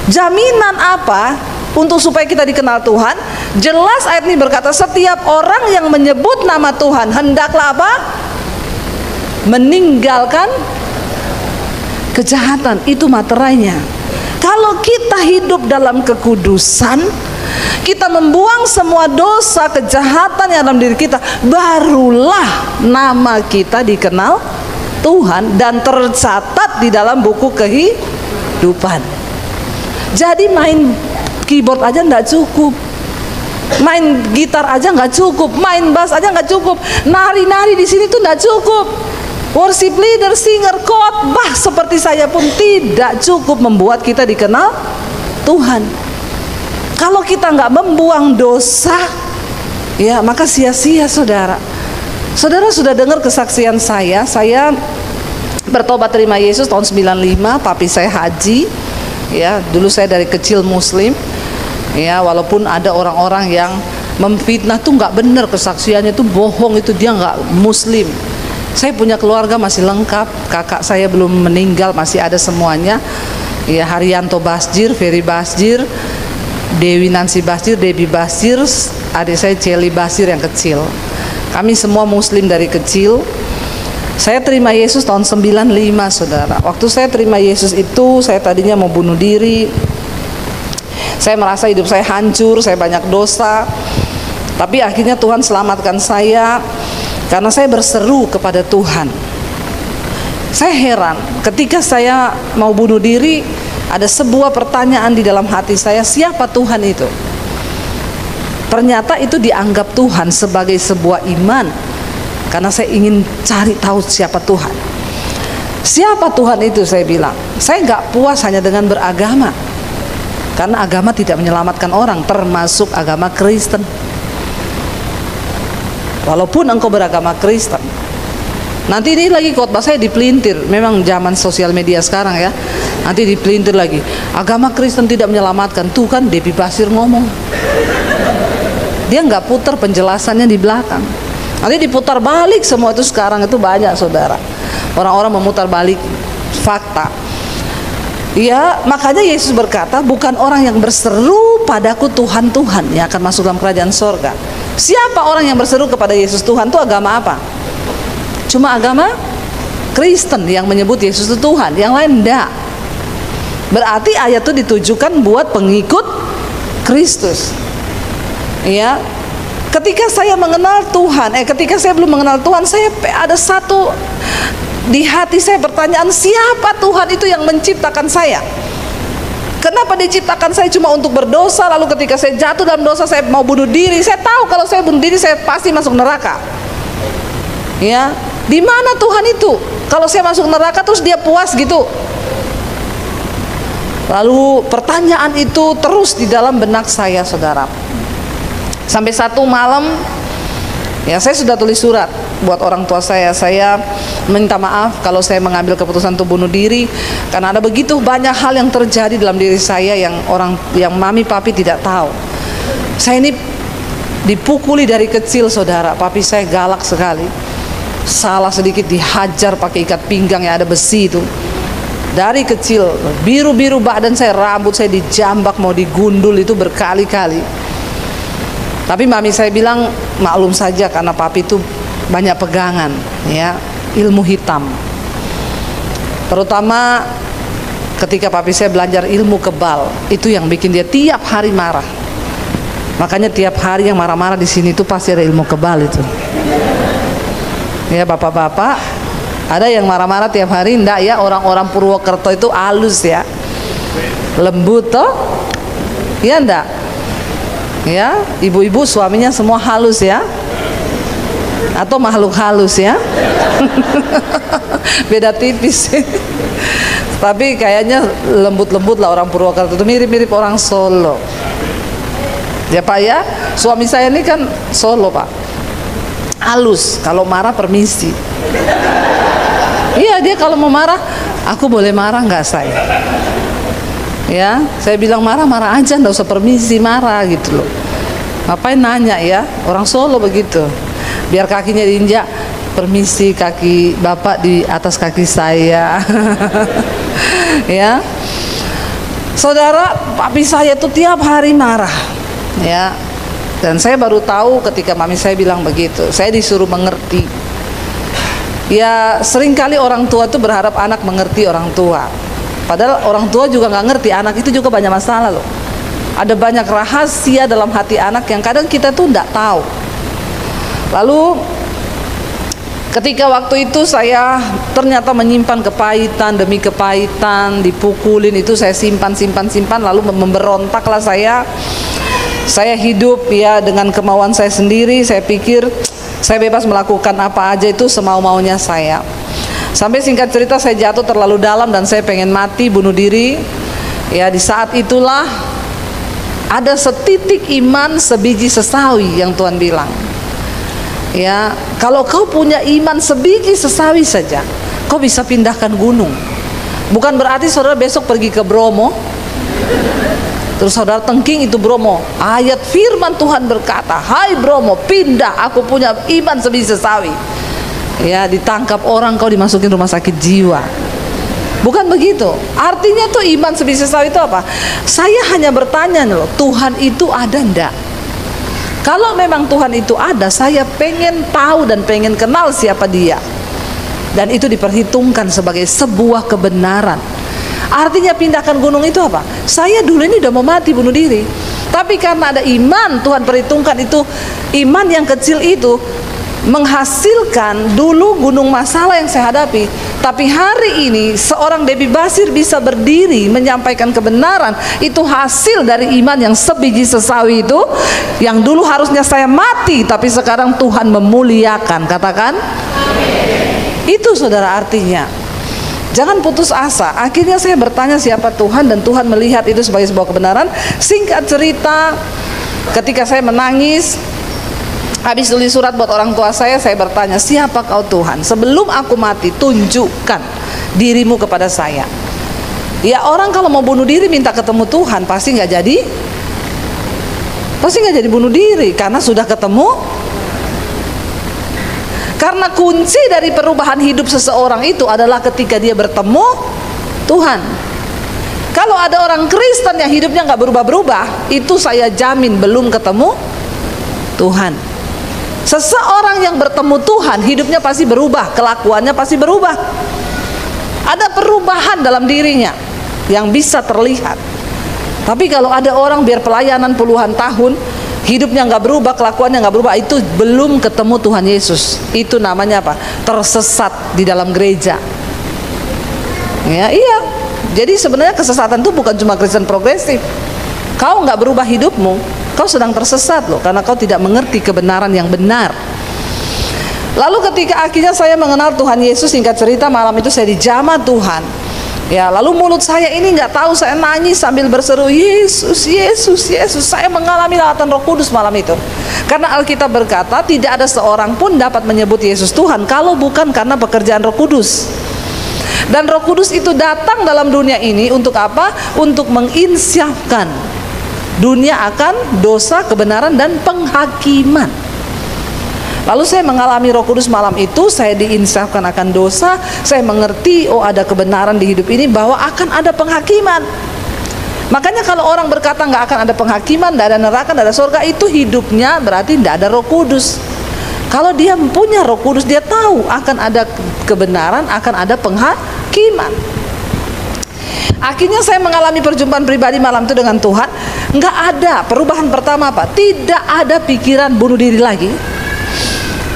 Jaminan apa untuk supaya kita dikenal Tuhan? Jelas ayat ini berkata, setiap orang yang menyebut nama Tuhan hendaklah apa? Meninggalkan kejahatan. Itu materainya. Kalau kita hidup dalam kekudusan, kita membuang semua dosa, kejahatan yang dalam diri kita, barulah nama kita dikenal Tuhan dan tercatat di dalam buku kehidupan. Jadi main keyboard aja nggak cukup, main gitar aja nggak cukup, main bass aja nggak cukup, nari-nari di sini tuh nggak cukup. Worship leader, singer, khotbah seperti saya pun tidak cukup membuat kita dikenal Tuhan. Kalau kita nggak membuang dosa, ya maka sia-sia, saudara. Saudara sudah dengar kesaksian saya bertobat terima Yesus tahun 95, papi saya haji. Ya, dulu saya dari kecil Muslim. Ya, walaupun ada orang-orang yang memfitnah tuh nggak benar, kesaksiannya tuh bohong, itu dia nggak Muslim. Saya punya keluarga masih lengkap, kakak saya belum meninggal, masih ada semuanya. Ya, Haryanto Basjir, Ferry Basjir, Dewi Nancy Basjir, Debbie Basjir, adik saya Celi Basjir yang kecil. Kami semua Muslim dari kecil. Saya terima Yesus tahun 95, saudara. Waktu saya terima Yesus itu, saya tadinya mau bunuh diri. Saya merasa hidup saya hancur, saya banyak dosa. Tapi akhirnya Tuhan selamatkan saya, karena saya berseru kepada Tuhan. Saya heran, ketika saya mau bunuh diri, ada sebuah pertanyaan di dalam hati saya, siapa Tuhan itu? Ternyata itu dianggap Tuhan sebagai sebuah iman, karena saya ingin cari tahu siapa Tuhan. Siapa Tuhan itu, saya bilang. Saya nggak puas hanya dengan beragama, karena agama tidak menyelamatkan orang, termasuk agama Kristen. Walaupun engkau beragama Kristen, nanti ini lagi khotbah saya dipelintir. Memang zaman sosial media sekarang ya, nanti dipelintir lagi, agama Kristen tidak menyelamatkan. Tuh kan Debbie Basir ngomong, dia nggak putar penjelasannya di belakang, nanti diputar balik semua. Itu sekarang itu banyak, saudara, orang-orang memutar balik fakta. Ya, makanya Yesus berkata, bukan orang yang berseru padaku Tuhan, Tuhan yang akan masuk dalam kerajaan sorga. Siapa orang yang berseru kepada Yesus Tuhan? Itu agama apa? Cuma agama Kristen yang menyebut Yesus itu Tuhan, yang lain enggak. Berarti ayat itu ditujukan buat pengikut Kristus. Ya, ketika saya mengenal Tuhan, ketika saya belum mengenal Tuhan, saya ada satu di hati saya pertanyaan, siapa Tuhan itu yang menciptakan saya? Kenapa diciptakan saya cuma untuk berdosa, lalu ketika saya jatuh dalam dosa saya mau bunuh diri? Saya tahu kalau saya bunuh diri saya pasti masuk neraka. Ya, di mana Tuhan itu? Kalau saya masuk neraka terus dia puas gitu? Lalu pertanyaan itu terus di dalam benak saya, saudara. Sampai satu malam, ya saya sudah tulis surat buat orang tua saya. Saya minta maaf kalau saya mengambil keputusan untuk bunuh diri, karena ada begitu banyak hal yang terjadi dalam diri saya yang mami papi tidak tahu. Saya ini dipukuli dari kecil, saudara. Papi saya galak sekali. Salah sedikit dihajar pakai ikat pinggang yang ada besi itu. Dari kecil, biru-biru badan saya, rambut saya dijambak, mau digundul itu berkali-kali. Tapi mami saya bilang maklum saja, karena papi itu banyak pegangan, ya, ilmu hitam. Terutama ketika papi saya belajar ilmu kebal, itu yang bikin dia tiap hari marah. Makanya tiap hari yang marah-marah di sini itu pasti ada ilmu kebal itu. Ya, bapak-bapak, ada yang marah-marah tiap hari? Enggak ya, orang-orang Purwokerto itu halus ya, lembut toh, ya enggak? Ya, ibu-ibu suaminya semua halus ya, atau makhluk halus ya? Beda tipis. Tapi kayaknya lembut-lembut lah orang Purwokerto itu, mirip-mirip orang Solo. Ya Pak ya, suami saya ini kan Solo Pak, halus, kalau marah permisi. Iya, dia kalau mau marah, aku boleh marah nggak saya? Ya, saya bilang marah-marah aja, nggak usah permisi, marah gitu loh. Ngapain nanya ya, orang Solo begitu. biar kakinya diinjak. Permisi, kaki bapak di atas kaki saya. Ya, saudara, papi saya tuh tiap hari marah, ya. Dan saya baru tahu ketika mami saya bilang begitu. Saya disuruh mengerti. Ya, seringkali orang tua tuh berharap anak mengerti orang tua. Padahal orang tua juga nggak ngerti, anak itu juga banyak masalah loh. Ada banyak rahasia dalam hati anak yang kadang kita tuh nggak tahu. Lalu ketika waktu itu saya ternyata menyimpan kepahitan demi kepahitan, dipukulin itu saya simpan, lalu memberontaklah saya. Saya hidup ya dengan kemauan saya sendiri. Saya pikir saya bebas melakukan apa aja itu semau-maunya saya. Sampai singkat cerita saya jatuh terlalu dalam dan saya pengen mati, bunuh diri. Ya, di saat itulah ada setitik iman sebiji sesawi yang Tuhan bilang. Ya, kalau kau punya iman sebiji sesawi saja, kau bisa pindahkan gunung. Bukan berarti saudara besok pergi ke Bromo, terus saudara tengking itu Bromo. Ayat firman Tuhan berkata, hai Bromo, pindah, aku punya iman sebiji sesawi. Ya, ditangkap orang kau dimasukin rumah sakit jiwa. Bukan begitu. Artinya tuh iman sebiji sesawi itu apa? Saya hanya bertanya loh, Tuhan itu ada enggak? Kalau memang Tuhan itu ada, saya pengen tahu dan pengen kenal siapa dia. Dan itu diperhitungkan sebagai sebuah kebenaran. Artinya pindahkan gunung itu apa? Saya dulu ini udah mau mati, bunuh diri. Tapi karena ada iman, Tuhan perhitungkan itu, iman yang kecil itu menghasilkan dulu gunung masalah yang saya hadapi. Tapi hari ini seorang Debbie Basir bisa berdiri menyampaikan kebenaran. Itu hasil dari iman yang sebiji sesawi itu, yang dulu harusnya saya mati, tapi sekarang Tuhan memuliakan. Katakan itu, saudara. Artinya jangan putus asa. Akhirnya saya bertanya siapa Tuhan, dan Tuhan melihat itu sebagai sebuah kebenaran. Singkat cerita, ketika saya menangis habis tulis surat buat orang tua saya bertanya, siapa kau Tuhan? Sebelum aku mati, tunjukkan dirimu kepada saya. Ya, orang kalau mau bunuh diri minta ketemu Tuhan pasti nggak jadi bunuh diri, karena sudah ketemu. Karena kunci dari perubahan hidup seseorang itu adalah ketika dia bertemu Tuhan. Kalau ada orang Kristen yang hidupnya nggak berubah-berubah, itu saya jamin belum ketemu Tuhan. Seseorang yang bertemu Tuhan, hidupnya pasti berubah, kelakuannya pasti berubah. Ada perubahan dalam dirinya yang bisa terlihat. Tapi kalau ada orang biar pelayanan puluhan tahun, hidupnya nggak berubah, kelakuannya nggak berubah, itu belum ketemu Tuhan Yesus. Itu namanya apa? Tersesat di dalam gereja. Ya, iya. Jadi sebenarnya kesesatan itu bukan cuma Kristen progresif. Kau nggak berubah hidupmu, kau sedang tersesat loh, karena kau tidak mengerti kebenaran yang benar. Lalu ketika akhirnya saya mengenal Tuhan Yesus, singkat cerita malam itu saya dijamah Tuhan. Ya, lalu mulut saya ini nggak tahu, saya nangis sambil berseru, Yesus, Yesus, Yesus. Saya mengalami lawatan Roh Kudus malam itu. Karena Alkitab berkata tidak ada seorang pun dapat menyebut Yesus Tuhan kalau bukan karena pekerjaan Roh Kudus. Dan Roh Kudus itu datang dalam dunia ini untuk apa? Untuk menginsyafkan dunia akan dosa, kebenaran, dan penghakiman. Lalu saya mengalami Roh Kudus malam itu. Saya diinsyafkan akan dosa. Saya mengerti, oh ada kebenaran di hidup ini, bahwa akan ada penghakiman. Makanya kalau orang berkata nggak akan ada penghakiman, nggak ada neraka, nggak ada surga, itu hidupnya berarti nggak ada Roh Kudus. Kalau dia punya Roh Kudus, dia tahu akan ada kebenaran, akan ada penghakiman. Akhirnya saya mengalami perjumpaan pribadi malam itu dengan Tuhan. Nggak ada perubahan. Pertama apa? Tidak ada pikiran bunuh diri lagi.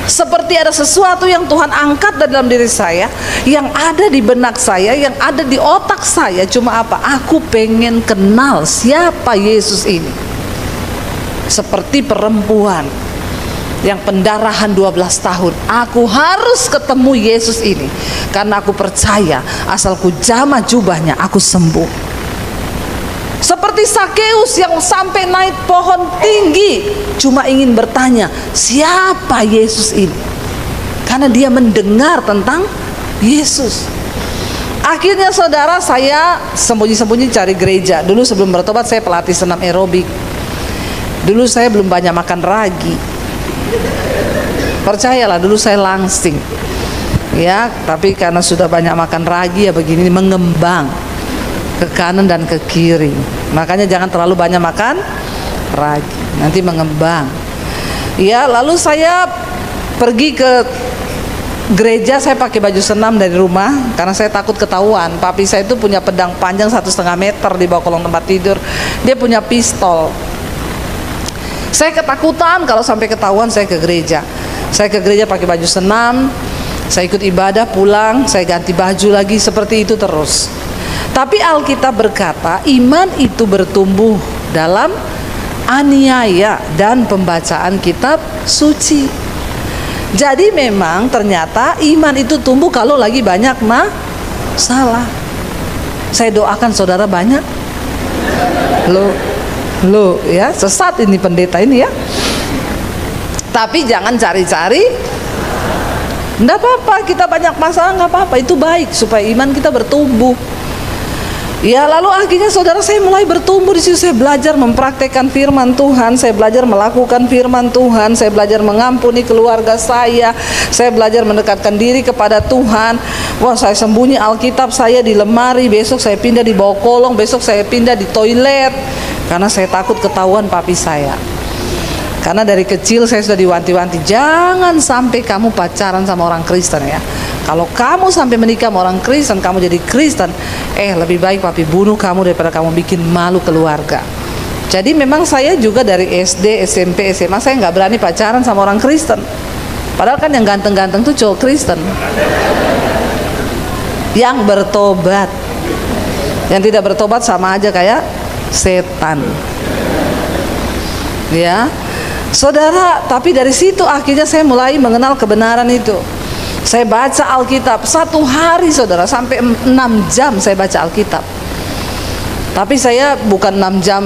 Seperti ada sesuatu yang Tuhan angkat dalam diri saya, yang ada di benak saya, yang ada di otak saya. Cuma apa? Aku pengen kenal siapa Yesus ini. Seperti perempuan yang pendarahan 12 tahun, aku harus ketemu Yesus ini, karena aku percaya asal ku jamah jubahnya aku sembuh. Seperti Sakeus yang sampai naik pohon tinggi cuma ingin bertanya siapa Yesus ini, karena dia mendengar tentang Yesus. Akhirnya saudara, saya sembunyi-sembunyi cari gereja. Dulu sebelum bertobat saya pelatih senam aerobik. Dulu saya belum banyak makan ragi. Percayalah, dulu saya langsing. Ya, tapi karena sudah banyak makan ragi ya begini, mengembang ke kanan dan ke kiri. Makanya jangan terlalu banyak makan ragi, nanti mengembang. Ya, lalu saya pergi ke gereja, saya pakai baju senam dari rumah karena saya takut ketahuan. Papi saya itu punya pedang panjang 1,5 meter di bawah kolong tempat tidur. Dia punya pistol. Saya ketakutan kalau sampai ketahuan. Saya ke gereja. Saya ke gereja pakai baju senam. Saya ikut ibadah, pulang, saya ganti baju lagi, seperti itu terus. Tapi Alkitab berkata, iman itu bertumbuh dalam aniaya dan pembacaan kitab suci. Jadi memang ternyata iman itu tumbuh kalau lagi banyak masalah. Saya doakan saudara banyak. Lo ya, sesat ini pendeta ini ya. Tapi jangan cari-cari. Nggak apa-apa, kita banyak masalah, nggak apa-apa, itu baik supaya iman kita bertumbuh. Ya, lalu akhirnya saudara, saya mulai bertumbuh di situ. Saya belajar mempraktekkan firman Tuhan, saya belajar melakukan firman Tuhan, saya belajar mengampuni keluarga saya belajar mendekatkan diri kepada Tuhan. Wah, saya sembunyi Alkitab saya di lemari, besok saya pindah di bawah kolong, besok saya pindah di toilet, karena saya takut ketahuan papi saya. Karena dari kecil saya sudah diwanti-wanti, jangan sampai kamu pacaran sama orang Kristen ya. Kalau kamu sampai menikah sama orang Kristen, kamu jadi Kristen, lebih baik papi bunuh kamu daripada kamu bikin malu keluarga. Jadi memang saya juga dari SD, SMP, SMA, saya nggak berani pacaran sama orang Kristen. Padahal kan yang ganteng-ganteng tuh cowok Kristen yang bertobat. Yang tidak bertobat sama aja kayak setan. Ya, saudara, tapi dari situ akhirnya saya mulai mengenal kebenaran itu. Saya baca Alkitab satu hari saudara, sampai 6 jam saya baca Alkitab. Tapi saya bukan 6 jam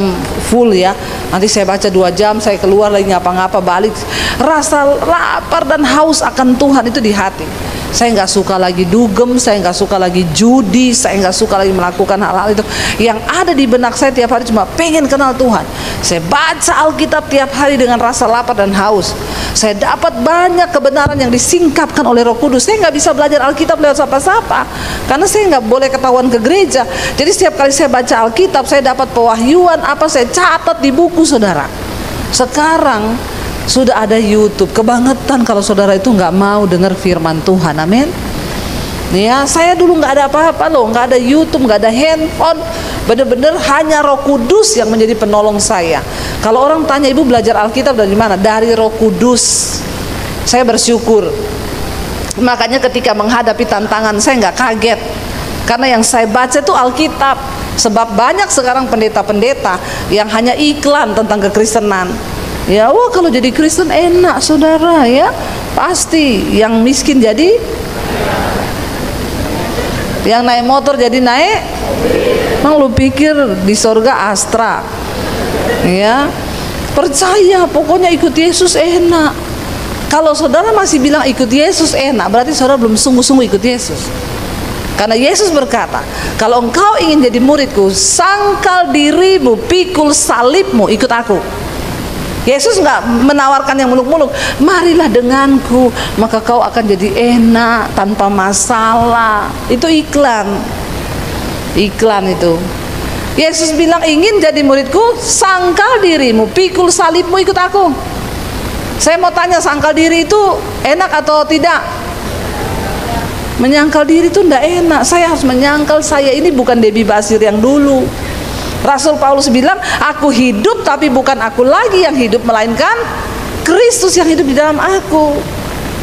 full ya. Nanti saya baca 2 jam, saya keluar lagi ngapa-ngapa, balik. Rasa lapar dan haus akan Tuhan itu di hati. Saya nggak suka lagi dugem, saya nggak suka lagi judi, saya nggak suka lagi melakukan hal-hal itu. Yang ada di benak saya tiap hari cuma pengen kenal Tuhan. Saya baca Alkitab tiap hari dengan rasa lapar dan haus. Saya dapat banyak kebenaran yang disingkapkan oleh Roh Kudus. Saya nggak bisa belajar Alkitab lewat siapa-siapa, karena saya nggak boleh ketahuan ke gereja. Jadi setiap kali saya baca Alkitab, saya dapat pewahyuan apa, saya catat di buku saudara. Sekarang sudah ada YouTube. Kebangetan kalau saudara itu nggak mau dengar firman Tuhan. Amin. Ya, saya dulu nggak ada apa-apa loh, nggak ada YouTube, nggak ada handphone. Bener-bener hanya Roh Kudus yang menjadi penolong saya. Kalau orang tanya, ibu belajar Alkitab dari mana? Dari Roh Kudus. Saya bersyukur. Makanya ketika menghadapi tantangan saya nggak kaget, karena yang saya baca itu Alkitab. Sebab banyak sekarang pendeta-pendeta yang hanya iklan tentang kekristenan. Ya, wah kalau jadi Kristen enak saudara ya. Pasti yang miskin jadi, yang naik motor jadi naik. Emang lu pikir di sorga Astra? Ya, percaya pokoknya ikut Yesus enak. Kalau saudara masih bilang ikut Yesus enak, berarti saudara belum sungguh-sungguh ikut Yesus. Karena Yesus berkata, kalau engkau ingin jadi muridku, sangkal dirimu, pikul salibmu, ikut aku. Yesus nggak menawarkan yang muluk-muluk. Marilah denganku, maka kau akan jadi enak tanpa masalah. Itu iklan. Iklan itu. Yesus bilang, ingin jadi muridku, sangkal dirimu, pikul salibmu, ikut aku. Saya mau tanya, sangkal diri itu enak atau tidak? Menyangkal diri itu enggak enak. Saya harus menyangkal saya ini bukan Debbie Basir yang dulu. Rasul Paulus bilang, aku hidup tapi bukan aku lagi yang hidup, melainkan Kristus yang hidup di dalam aku.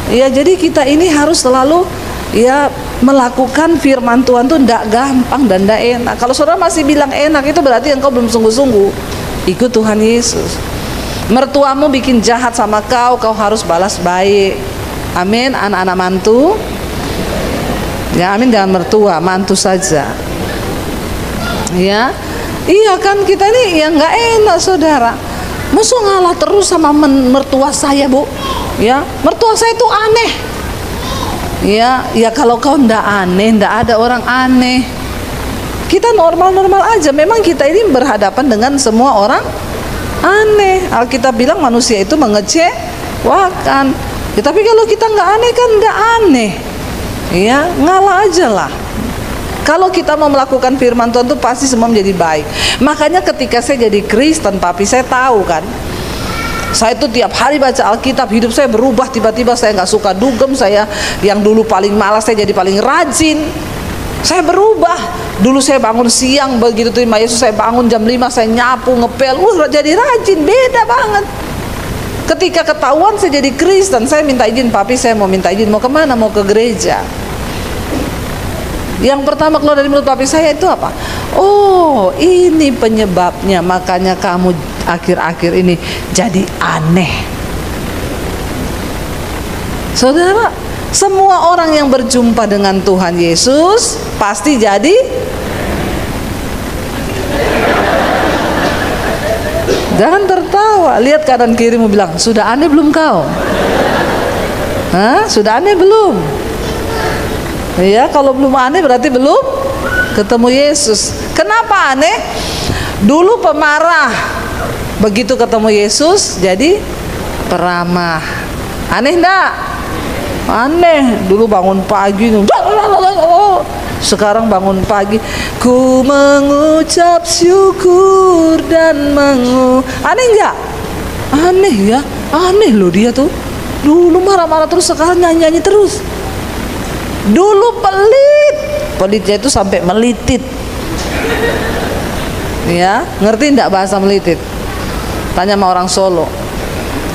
Ya, jadi kita ini harus selalu ya melakukan firman Tuhan tuh enggak gampang dan enggak enak. Kalau saudara masih bilang enak, itu berarti engkau belum sungguh-sungguh ikut Tuhan Yesus. Mertuamu bikin jahat sama kau, kau harus balas baik. Amin. Anak-anak mantu, ya amin, jangan mertua, mantu saja. Ya, iya kan, kita ini yang nggak enak saudara. Musuh ngalah terus sama mertua saya bu. Ya, mertua saya itu aneh. Ya kalau kau ndak aneh, ndak ada orang aneh. Kita normal-normal aja. Memang kita ini berhadapan dengan semua orang aneh. Alkitab bilang manusia itu mengecewakan. Ya, tapi kalau kita nggak aneh kan nggak aneh, ya ngalah aja lah. Kalau kita mau melakukan firman Tuhan tuh pasti semua menjadi baik. Makanya ketika saya jadi Kristen, papi saya tahu kan, saya tuh tiap hari baca Alkitab, hidup saya berubah. Tiba-tiba saya nggak suka dugem, saya yang dulu paling malas saya jadi paling rajin. Saya berubah. Dulu saya bangun siang, begitu terima Yesus saya bangun jam 5, saya nyapu, ngepel, jadi rajin, beda banget. Ketika ketahuan saya jadi Kristen, saya minta izin, papi saya mau minta izin, mau kemana? Mau ke gereja. Yang pertama keluar dari mulut papi saya itu apa? Oh, ini penyebabnya, makanya kamu akhir-akhir ini jadi aneh. Saudara, semua orang yang berjumpa dengan Tuhan Yesus pasti jadi jangan tertawa, lihat kanan kirimu, bilang, sudah aneh belum kau? Hah? Sudah aneh belum? Ya, kalau belum aneh berarti belum ketemu Yesus. Kenapa aneh? Dulu pemarah, begitu ketemu Yesus jadi peramah. Aneh enggak? Aneh. Dulu bangun pagi, sekarang bangun pagi, ku mengucap syukur dan aneh enggak? Aneh ya, aneh loh dia tuh. Dulu marah-marah terus, sekarang nyanyi-nyanyi terus. Dulu pelit, pelitnya itu sampai melitit. Ya, ngerti enggak bahasa melitit? Tanya sama orang Solo.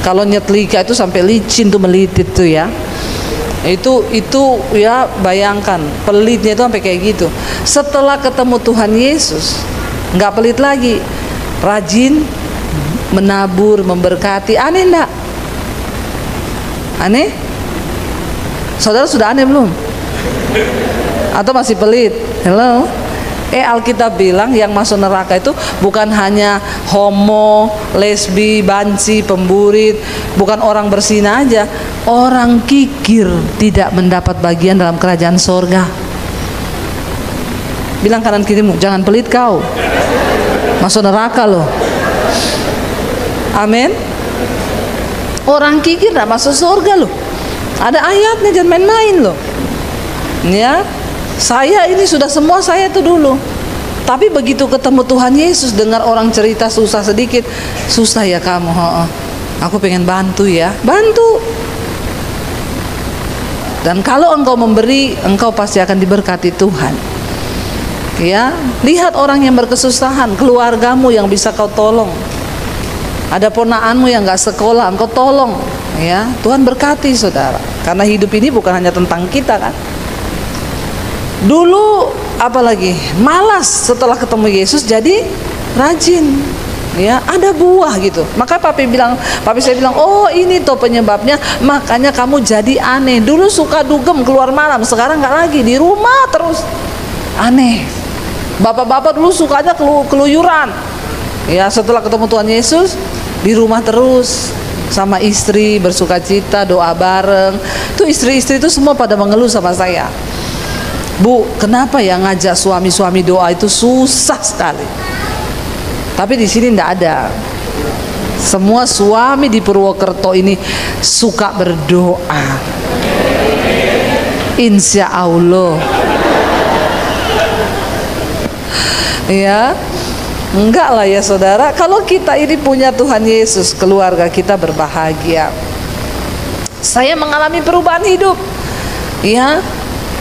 Kalau nyetlika itu sampai licin tuh, melitit tuh ya. Itu ya, bayangkan pelitnya itu sampai kayak gitu. Setelah ketemu Tuhan Yesus nggak pelit lagi, rajin menabur, memberkati. Aneh enggak? Aneh? Saudara sudah aneh belum? Atau masih pelit? Hello? Alkitab bilang yang masuk neraka itu bukan hanya homo, lesbi, banci, pemburit, bukan orang berzina aja, orang kikir tidak mendapat bagian dalam kerajaan sorga. Bilang kanan kirimu, jangan pelit kau, masuk neraka loh. Amin. Orang kikir tidak masuk sorga loh. Ada ayatnya, jangan main-main loh. Ya, saya ini sudah semua saya itu dulu. Tapi begitu ketemu Tuhan Yesus, dengar orang cerita susah sedikit, susah ya kamu, aku pengen bantu ya, bantu. Dan kalau engkau memberi, engkau pasti akan diberkati Tuhan. Ya, lihat orang yang berkesusahan, keluargamu yang bisa kau tolong. Ada ponakanmu yang nggak sekolah, engkau tolong. Ya, Tuhan berkati saudara. Karena hidup ini bukan hanya tentang kita kan. Dulu apalagi malas, setelah ketemu Yesus jadi rajin. Ya, ada buah gitu. Maka papi saya bilang, oh ini tuh penyebabnya, makanya kamu jadi aneh. Dulu suka dugem keluar malam, sekarang nggak lagi, di rumah terus. Aneh. Bapak-bapak dulu sukanya keluyuran. Ya, setelah ketemu Tuhan Yesus di rumah terus sama istri, bersukacita, doa bareng. Tuh istri-istri itu semua pada mengeluh sama saya. Bu, kenapa ya ngajak suami-suami doa itu susah sekali. Tapi di sini tidak ada. Semua suami di Purwokerto ini suka berdoa. Insya Allah. Ya, enggak lah ya saudara. Kalau kita ini punya Tuhan Yesus, keluarga kita berbahagia. Saya mengalami perubahan hidup. Ya.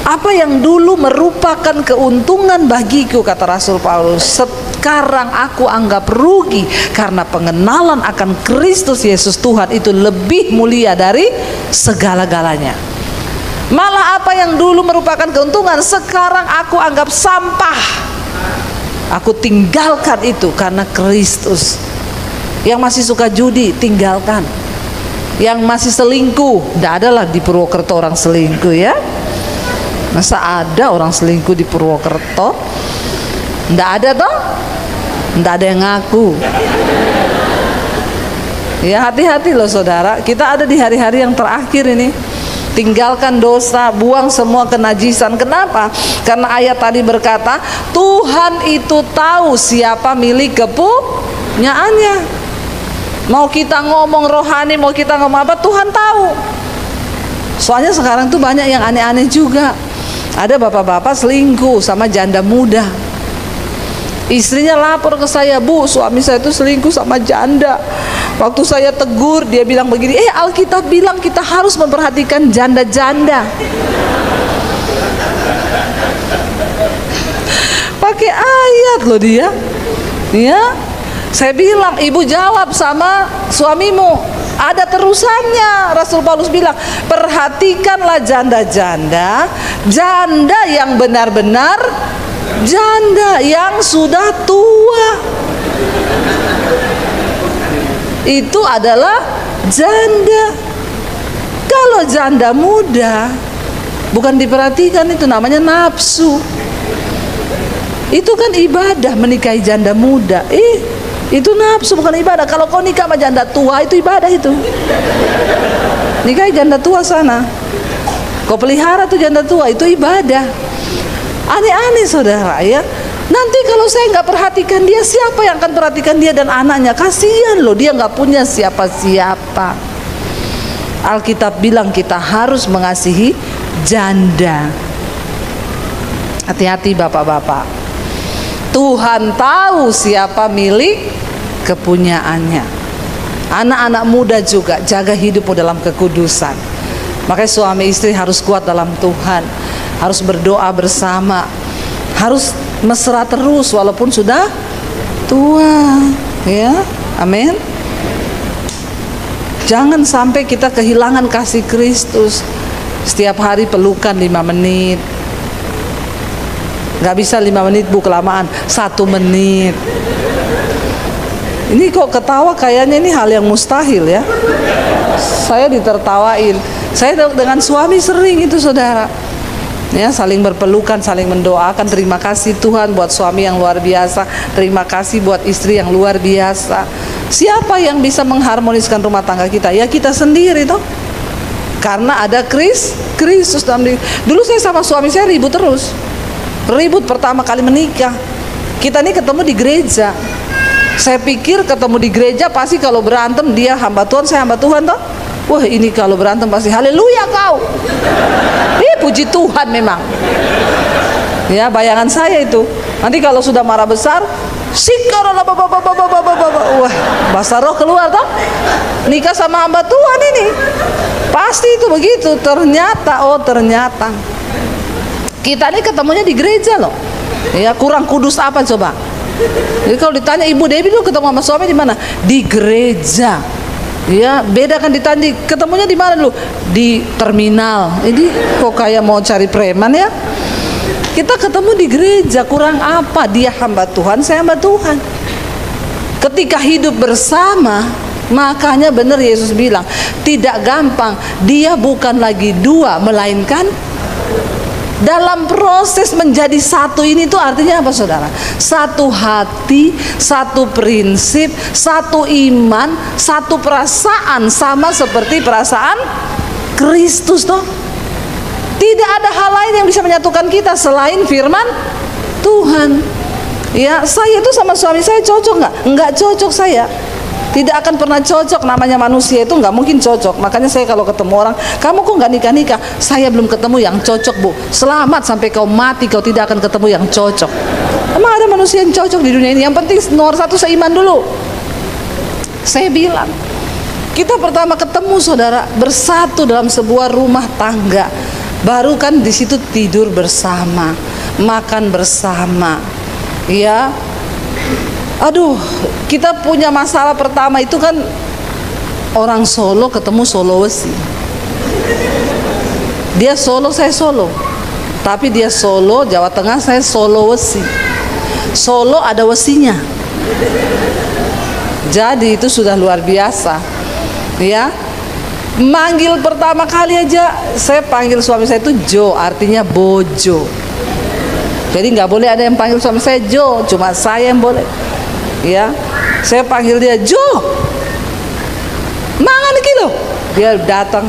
Apa yang dulu merupakan keuntungan bagiku, kata Rasul Paulus, sekarang aku anggap rugi karena pengenalan akan Kristus Yesus Tuhan itu lebih mulia dari segala-galanya. Malah apa yang dulu merupakan keuntungan sekarang aku anggap sampah. Aku tinggalkan itu karena Kristus. Yang masih suka judi, tinggalkan. Yang masih selingkuh, tidak adalah di Purwokerto orang selingkuh ya. Masa ada orang selingkuh di Purwokerto? Nggak ada toh? Nggak ada yang ngaku. Ya, hati-hati loh saudara. Kita ada di hari-hari yang terakhir ini. Tinggalkan dosa, buang semua kenajisan. Kenapa? Karena ayat tadi berkata, Tuhan itu tahu siapa milik kepunyaannya. Mau kita ngomong rohani, mau kita ngomong apa, Tuhan tahu. Soalnya sekarang tuh banyak yang aneh-aneh juga. Ada bapak-bapak selingkuh sama janda muda. Istrinya lapor ke saya, "Bu, suami saya itu selingkuh sama janda." Waktu saya tegur, dia bilang begini, Alkitab bilang kita harus memperhatikan janda-janda. Pakai ayat loh dia. Ya, saya bilang, "Ibu jawab sama suamimu, ada terusannya." Rasul Paulus bilang, perhatikanlah janda-janda, janda yang benar-benar janda yang sudah tua. Itu adalah janda. Kalau janda muda bukan diperhatikan, itu namanya nafsu. Itu kan ibadah menikahi janda muda. Itu nafsu, bukan ibadah. Kalau kau nikah sama janda tua, itu ibadah itu. Nikahi janda tua sana. Kau pelihara tuh janda tua, itu ibadah. Aneh-aneh saudara ya. Nanti kalau saya nggak perhatikan dia, siapa yang akan perhatikan dia dan anaknya? Kasihan loh, dia nggak punya siapa-siapa. Alkitab bilang kita harus mengasihi janda. Hati-hati bapak-bapak. Tuhan tahu siapa milik kepunyaannya. Anak-anak muda juga jaga hidupmu dalam kekudusan. Makanya suami istri harus kuat dalam Tuhan, harus berdoa bersama, harus mesra terus walaupun sudah tua, ya, amin. Jangan sampai kita kehilangan kasih Kristus. Setiap hari pelukan 5 menit. Gak bisa 5 menit Bu, kelamaan, 1 menit. Ini kok ketawa kayaknya ini hal yang mustahil ya. Saya ditertawain. Saya dengan suami sering itu saudara, ya, saling berpelukan, saling mendoakan. Terima kasih Tuhan buat suami yang luar biasa. Terima kasih buat istri yang luar biasa. Siapa yang bisa mengharmoniskan rumah tangga kita? Ya kita sendiri toh. Karena ada Kristus dalam diri. Dulu saya sama suami saya ribut terus. Ribut pertama kali menikah. Kita ini ketemu di gereja. Saya pikir ketemu di gereja pasti kalau berantem dia hamba Tuhan, saya hamba Tuhan toh. Wah, ini kalau berantem pasti haleluya kau. Puji Tuhan memang. Ya, bayangan saya itu. Nanti kalau sudah marah besar, wah, bahasa roh keluar toh. Nikah sama hamba Tuhan ini. Pasti itu begitu. Ternyata kita ini ketemunya di gereja loh. Ya, kurang kudus apa coba? Jadi kalau ditanya Ibu Debbie dulu ketemu sama suami di mana? Di gereja. Ya, beda kan ditanya ketemunya di mana dulu? Di terminal. Ini kok kayak mau cari preman ya? Kita ketemu di gereja, kurang apa? Dia hamba Tuhan, saya hamba Tuhan. Ketika hidup bersama, makanya benar Yesus bilang, tidak gampang. Dia bukan lagi dua, melainkan dalam proses menjadi satu ini tuh artinya apa saudara? Satu hati, satu prinsip, satu iman, satu perasaan, sama seperti perasaan Kristus toh. Tidak ada hal lain yang bisa menyatukan kita selain firman Tuhan. Ya, saya itu sama suami saya cocok nggak? Nggak cocok saya. Tidak akan pernah cocok, namanya manusia itu nggak mungkin cocok. Makanya saya kalau ketemu orang, kamu kok nggak nikah-nikah? Saya belum ketemu yang cocok Bu. Selamat sampai kau mati, kau tidak akan ketemu yang cocok. Emang ada manusia yang cocok di dunia ini? Yang penting nomor satu seiman dulu. Saya bilang, kita pertama ketemu saudara, bersatu dalam sebuah rumah tangga. Baru kan di situ tidur bersama, makan bersama, ya. Aduh, kita punya masalah pertama itu kan orang Solo ketemu Sulawesi. Dia Solo, saya Solo. Tapi dia Solo, Jawa Tengah, saya Sulawesi. Solo ada wesinya. Jadi itu sudah luar biasa. Ya. Manggil pertama kali aja saya panggil suami saya itu Jo, artinya bojo. Jadi nggak boleh ada yang panggil suami saya Jo, cuma saya yang boleh. Ya, saya panggil dia Jo, mangan iki lo. Dia datang,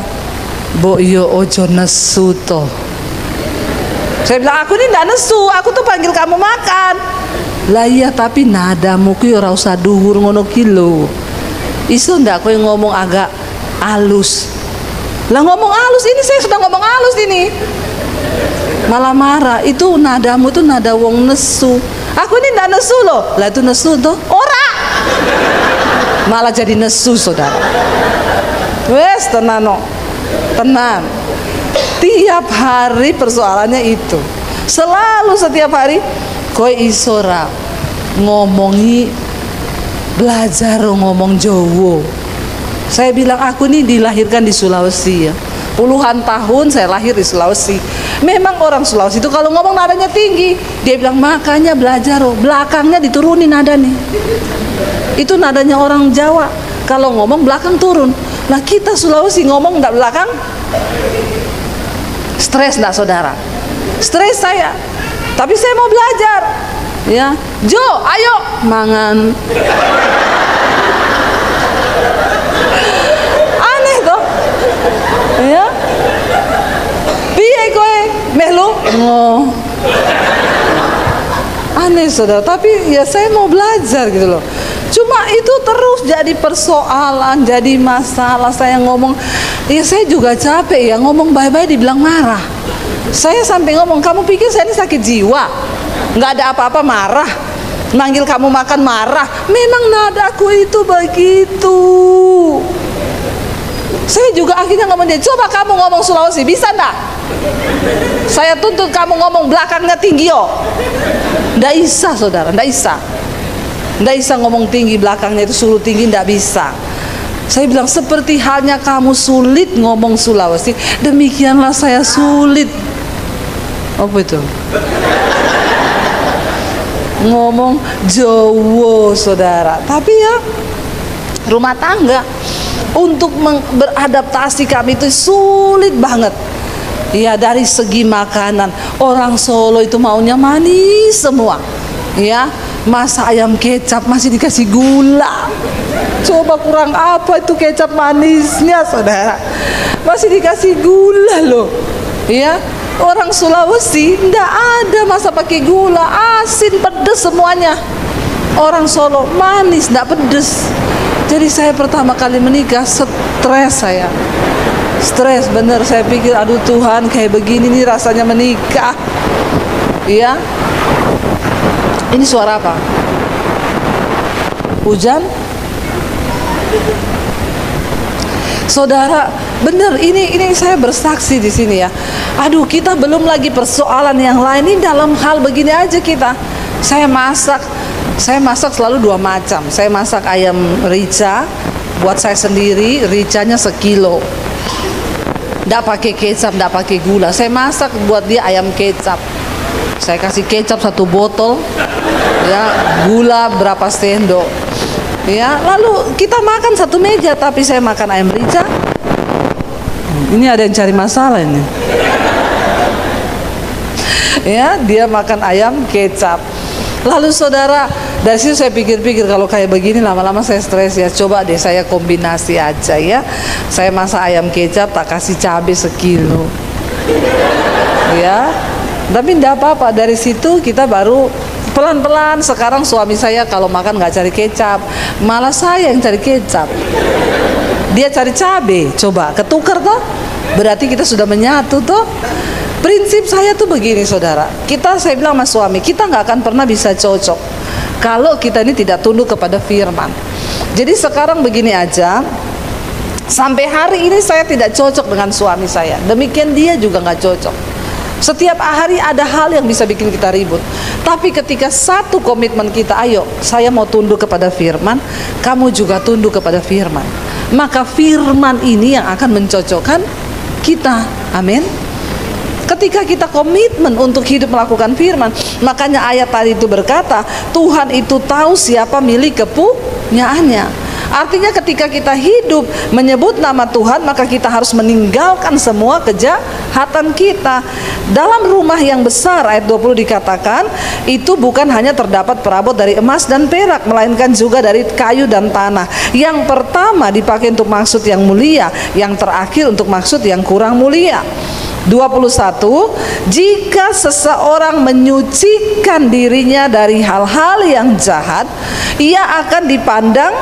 Bo yo ojo nesu toh. Saya bilang aku ini nggak nesu, aku tuh panggil kamu makan. Lah iya tapi nadamu ku ora usah dhuwur ngono ki lho. Iso ndak kowe ngomong agak halus. Lah ngomong halus ini, saya sudah ngomong halus ini. Malah marah. Itu nadamu tuh nada wong nesu. Aku ini ndak nesu loh. Lah itu nesu tuh ora. Malah jadi nesu, saudara. Wes tenan no. Tenang. Tiap hari persoalannya itu. Selalu setiap hari kowe isora ngomongi belajar ngomong Jawa. Saya bilang aku ini dilahirkan di Sulawesi ya. Puluhan tahun saya lahir di Sulawesi. Memang orang Sulawesi itu kalau ngomong nadanya tinggi. Dia bilang makanya belajar belakangnya diturunin nada nih. Itu nadanya orang Jawa. Kalau ngomong belakang turun. Nah kita Sulawesi ngomong enggak belakang. Stres enggak saudara? Stres saya. Tapi saya mau belajar. Ya, Jo, ayo mangan. Aneh toh? Ya. Piye kowe? Melu? Oh. Aneh saudara, tapi ya saya mau belajar gitu loh. Cuma itu terus jadi persoalan, jadi masalah. Saya ngomong, ya saya juga capek ya ngomong bye-bye dibilang marah. Saya sampai ngomong, kamu pikir saya ini sakit jiwa? Nggak ada apa-apa marah. Manggil kamu makan marah. Memang nadaku itu begitu. Saya juga akhirnya ngomong dia, coba kamu ngomong Sulawesi, bisa enggak? Saya tuntut kamu ngomong belakangnya tinggi yo. Nggak bisa saudara, nggak bisa. Nggak bisa ngomong tinggi, belakangnya itu suruh tinggi, nggak bisa. Saya bilang seperti halnya kamu sulit ngomong Sulawesi, demikianlah saya sulit. Apa itu? Ngomong Jawa saudara. Tapi ya rumah tangga untuk beradaptasi kami itu sulit banget. Ya dari segi makanan, orang Solo itu maunya manis semua. Ya, masa ayam kecap masih dikasih gula. Coba kurang apa itu kecap manisnya saudara. Masih dikasih gula loh. Ya, orang Sulawesi ndak ada masa pakai gula, asin pedes semuanya. Orang Solo manis ndak pedes. Jadi saya pertama kali menikah stres saya. Stres bener, saya pikir aduh Tuhan kayak begini nih rasanya menikah. Iya. Ini suara apa? Hujan? Saudara, bener ini saya bersaksi di sini ya. Aduh, kita belum lagi persoalan yang lain. Ini dalam hal begini aja kita. Saya masak selalu dua macam. Saya masak ayam rica buat saya sendiri, ricanya sekilo. Nggak pakai kecap, nggak pakai gula. Saya masak buat dia ayam kecap. Saya kasih kecap 1 botol, ya, gula berapa sendok. Ya, lalu kita makan satu meja, tapi saya makan ayam rica. Ini ada yang cari masalah ini. Ya, dia makan ayam kecap. Lalu saudara, dari situ saya pikir-pikir kalau kayak begini lama-lama saya stres ya. Coba deh saya kombinasi aja ya. Saya masak ayam kecap, tak kasih cabai sekilo. Ya, tapi enggak apa-apa. Dari situ kita baru pelan-pelan. Sekarang suami saya kalau makan nggak cari kecap, malah saya yang cari kecap. Dia cari cabai. Coba ketukar toh, berarti kita sudah menyatu toh. Prinsip saya tuh begini saudara. Saya bilang sama suami, kita nggak akan pernah bisa cocok kalau kita ini tidak tunduk kepada firman. Jadi sekarang begini aja. Sampai hari ini saya tidak cocok dengan suami saya. Demikian dia juga nggak cocok. Setiap hari ada hal yang bisa bikin kita ribut. Tapi ketika satu komitmen kita, ayo saya mau tunduk kepada firman, kamu juga tunduk kepada firman, maka firman ini yang akan mencocokkan kita. Amin. Ketika kita komitmen untuk hidup melakukan firman, makanya ayat tadi itu berkata, Tuhan itu tahu siapa milik kepunyaannya. Artinya ketika kita hidup menyebut nama Tuhan, maka kita harus meninggalkan semua kejahatan kita. Dalam rumah yang besar, ayat 20 dikatakan, itu bukan hanya terdapat perabot dari emas dan perak, melainkan juga dari kayu dan tanah. Yang pertama dipakai untuk maksud yang mulia, yang terakhir untuk maksud yang kurang mulia. 21, jika seseorang menyucikan dirinya dari hal-hal yang jahat, ia akan dipandang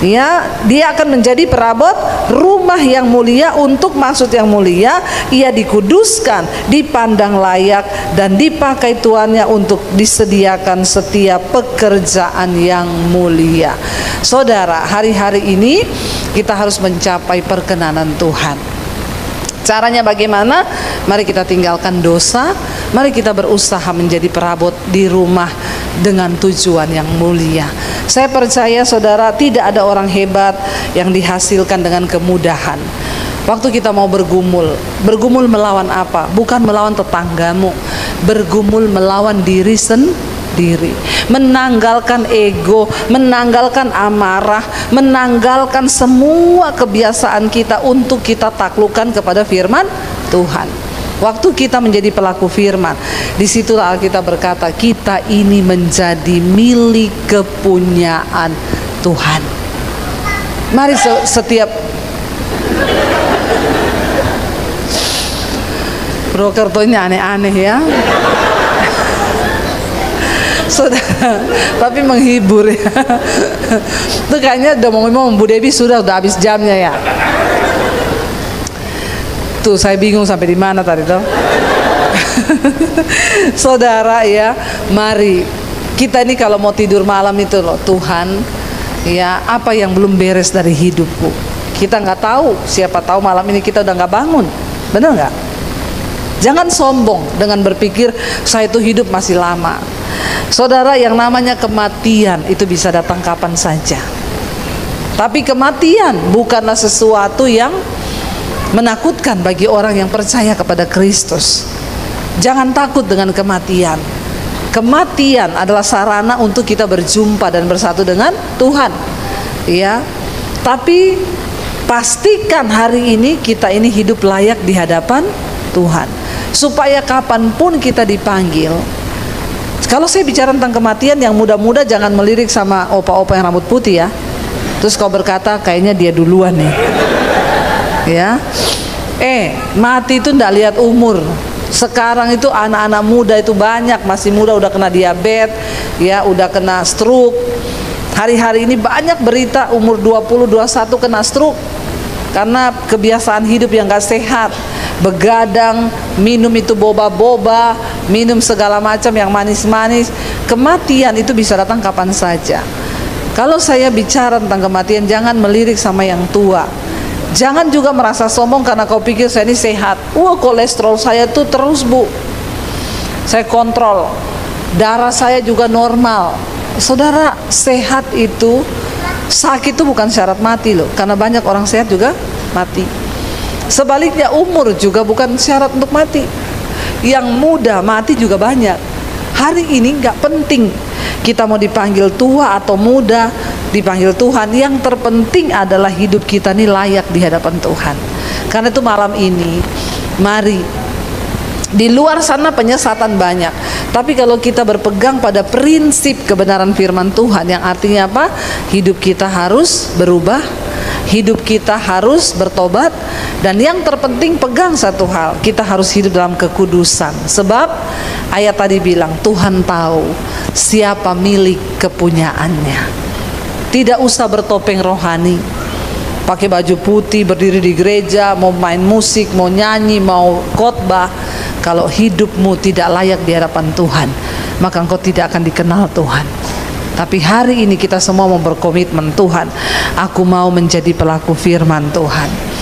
Ya, dia akan menjadi perabot rumah yang mulia untuk maksud yang mulia. Ia dikuduskan, dipandang layak, dan dipakai tuannya untuk disediakan setiap pekerjaan yang mulia. Saudara, hari-hari ini kita harus mencapai perkenanan Tuhan. Caranya bagaimana? Mari kita tinggalkan dosa. Mari kita berusaha menjadi perabot di rumah dengan tujuan yang mulia. Saya percaya saudara, tidak ada orang hebat yang dihasilkan dengan kemudahan. Waktu kita mau bergumul melawan apa? Bukan melawan tetanggamu, bergumul melawan diri sendiri, menanggalkan ego, menanggalkan amarah, menanggalkan semua kebiasaan kita untuk kita taklukkan kepada firman Tuhan. Waktu kita menjadi pelaku firman, disitulah Alkitab berkata kita ini menjadi milik kepunyaan Tuhan. Mari setiap Purwokerto ini aneh-aneh ya. Saudara, tapi menghibur ya. Itu kayaknya udah mau ngomong Bu Devi sudah habis jamnya ya. Tuh saya bingung sampai di mana tadi tuh. Saudara ya, mari kita ini kalau mau tidur malam itu loh, Tuhan ya, apa yang belum beres dari hidupku. Kita nggak tahu, siapa tahu malam ini kita udah nggak bangun, bener nggak? Jangan sombong dengan berpikir saya itu hidup masih lama. Saudara, yang namanya kematian itu bisa datang kapan saja. Tapi kematian bukanlah sesuatu yang menakutkan bagi orang yang percaya kepada Kristus. Jangan takut dengan kematian. Kematian adalah sarana untuk kita berjumpa dan bersatu dengan Tuhan. Ya. Tapi pastikan hari ini kita ini hidup layak di hadapan Tuhan. Supaya kapanpun kita dipanggil. Kalau saya bicara tentang kematian, yang muda-muda jangan melirik sama opa-opa yang rambut putih ya. Terus kau berkata kayaknya dia duluan nih. Ya, mati itu ndak lihat umur. Sekarang itu anak-anak muda itu banyak masih muda udah kena diabetes, ya udah kena stroke. Hari-hari ini banyak berita umur 20, 21 kena stroke karena kebiasaan hidup yang gak sehat, begadang, minum itu boba-boba, minum segala macam yang manis-manis. Kematian itu bisa datang kapan saja. Kalau saya bicara tentang kematian, jangan melirik sama yang tua. Jangan juga merasa sombong karena kau pikir saya ini sehat. Kolesterol saya tuh terus Bu, saya kontrol. Darah saya juga normal. Saudara, sehat itu, sakit itu bukan syarat mati loh. Karena banyak orang sehat juga mati. Sebaliknya umur juga bukan syarat untuk mati. Yang muda mati juga banyak. Hari ini gak penting kita mau dipanggil tua atau muda, dipanggil Tuhan. Yang terpenting adalah hidup kita ini layak di hadapan Tuhan. Karena itu malam ini, mari, di luar sana penyesatan banyak, tapi kalau kita berpegang pada prinsip kebenaran firman Tuhan, yang artinya apa? Hidup kita harus berubah, hidup kita harus bertobat, dan yang terpenting pegang satu hal, kita harus hidup dalam kekudusan. Sebab ayat tadi bilang Tuhan tahu siapa milik kepunyaannya. Tidak usah bertopeng rohani, pakai baju putih, berdiri di gereja, mau main musik, mau nyanyi, mau khotbah. Kalau hidupmu tidak layak di hadapan Tuhan, maka engkau tidak akan dikenal Tuhan. Tapi hari ini kita semua mau berkomitmen, Tuhan, aku mau menjadi pelaku firman Tuhan.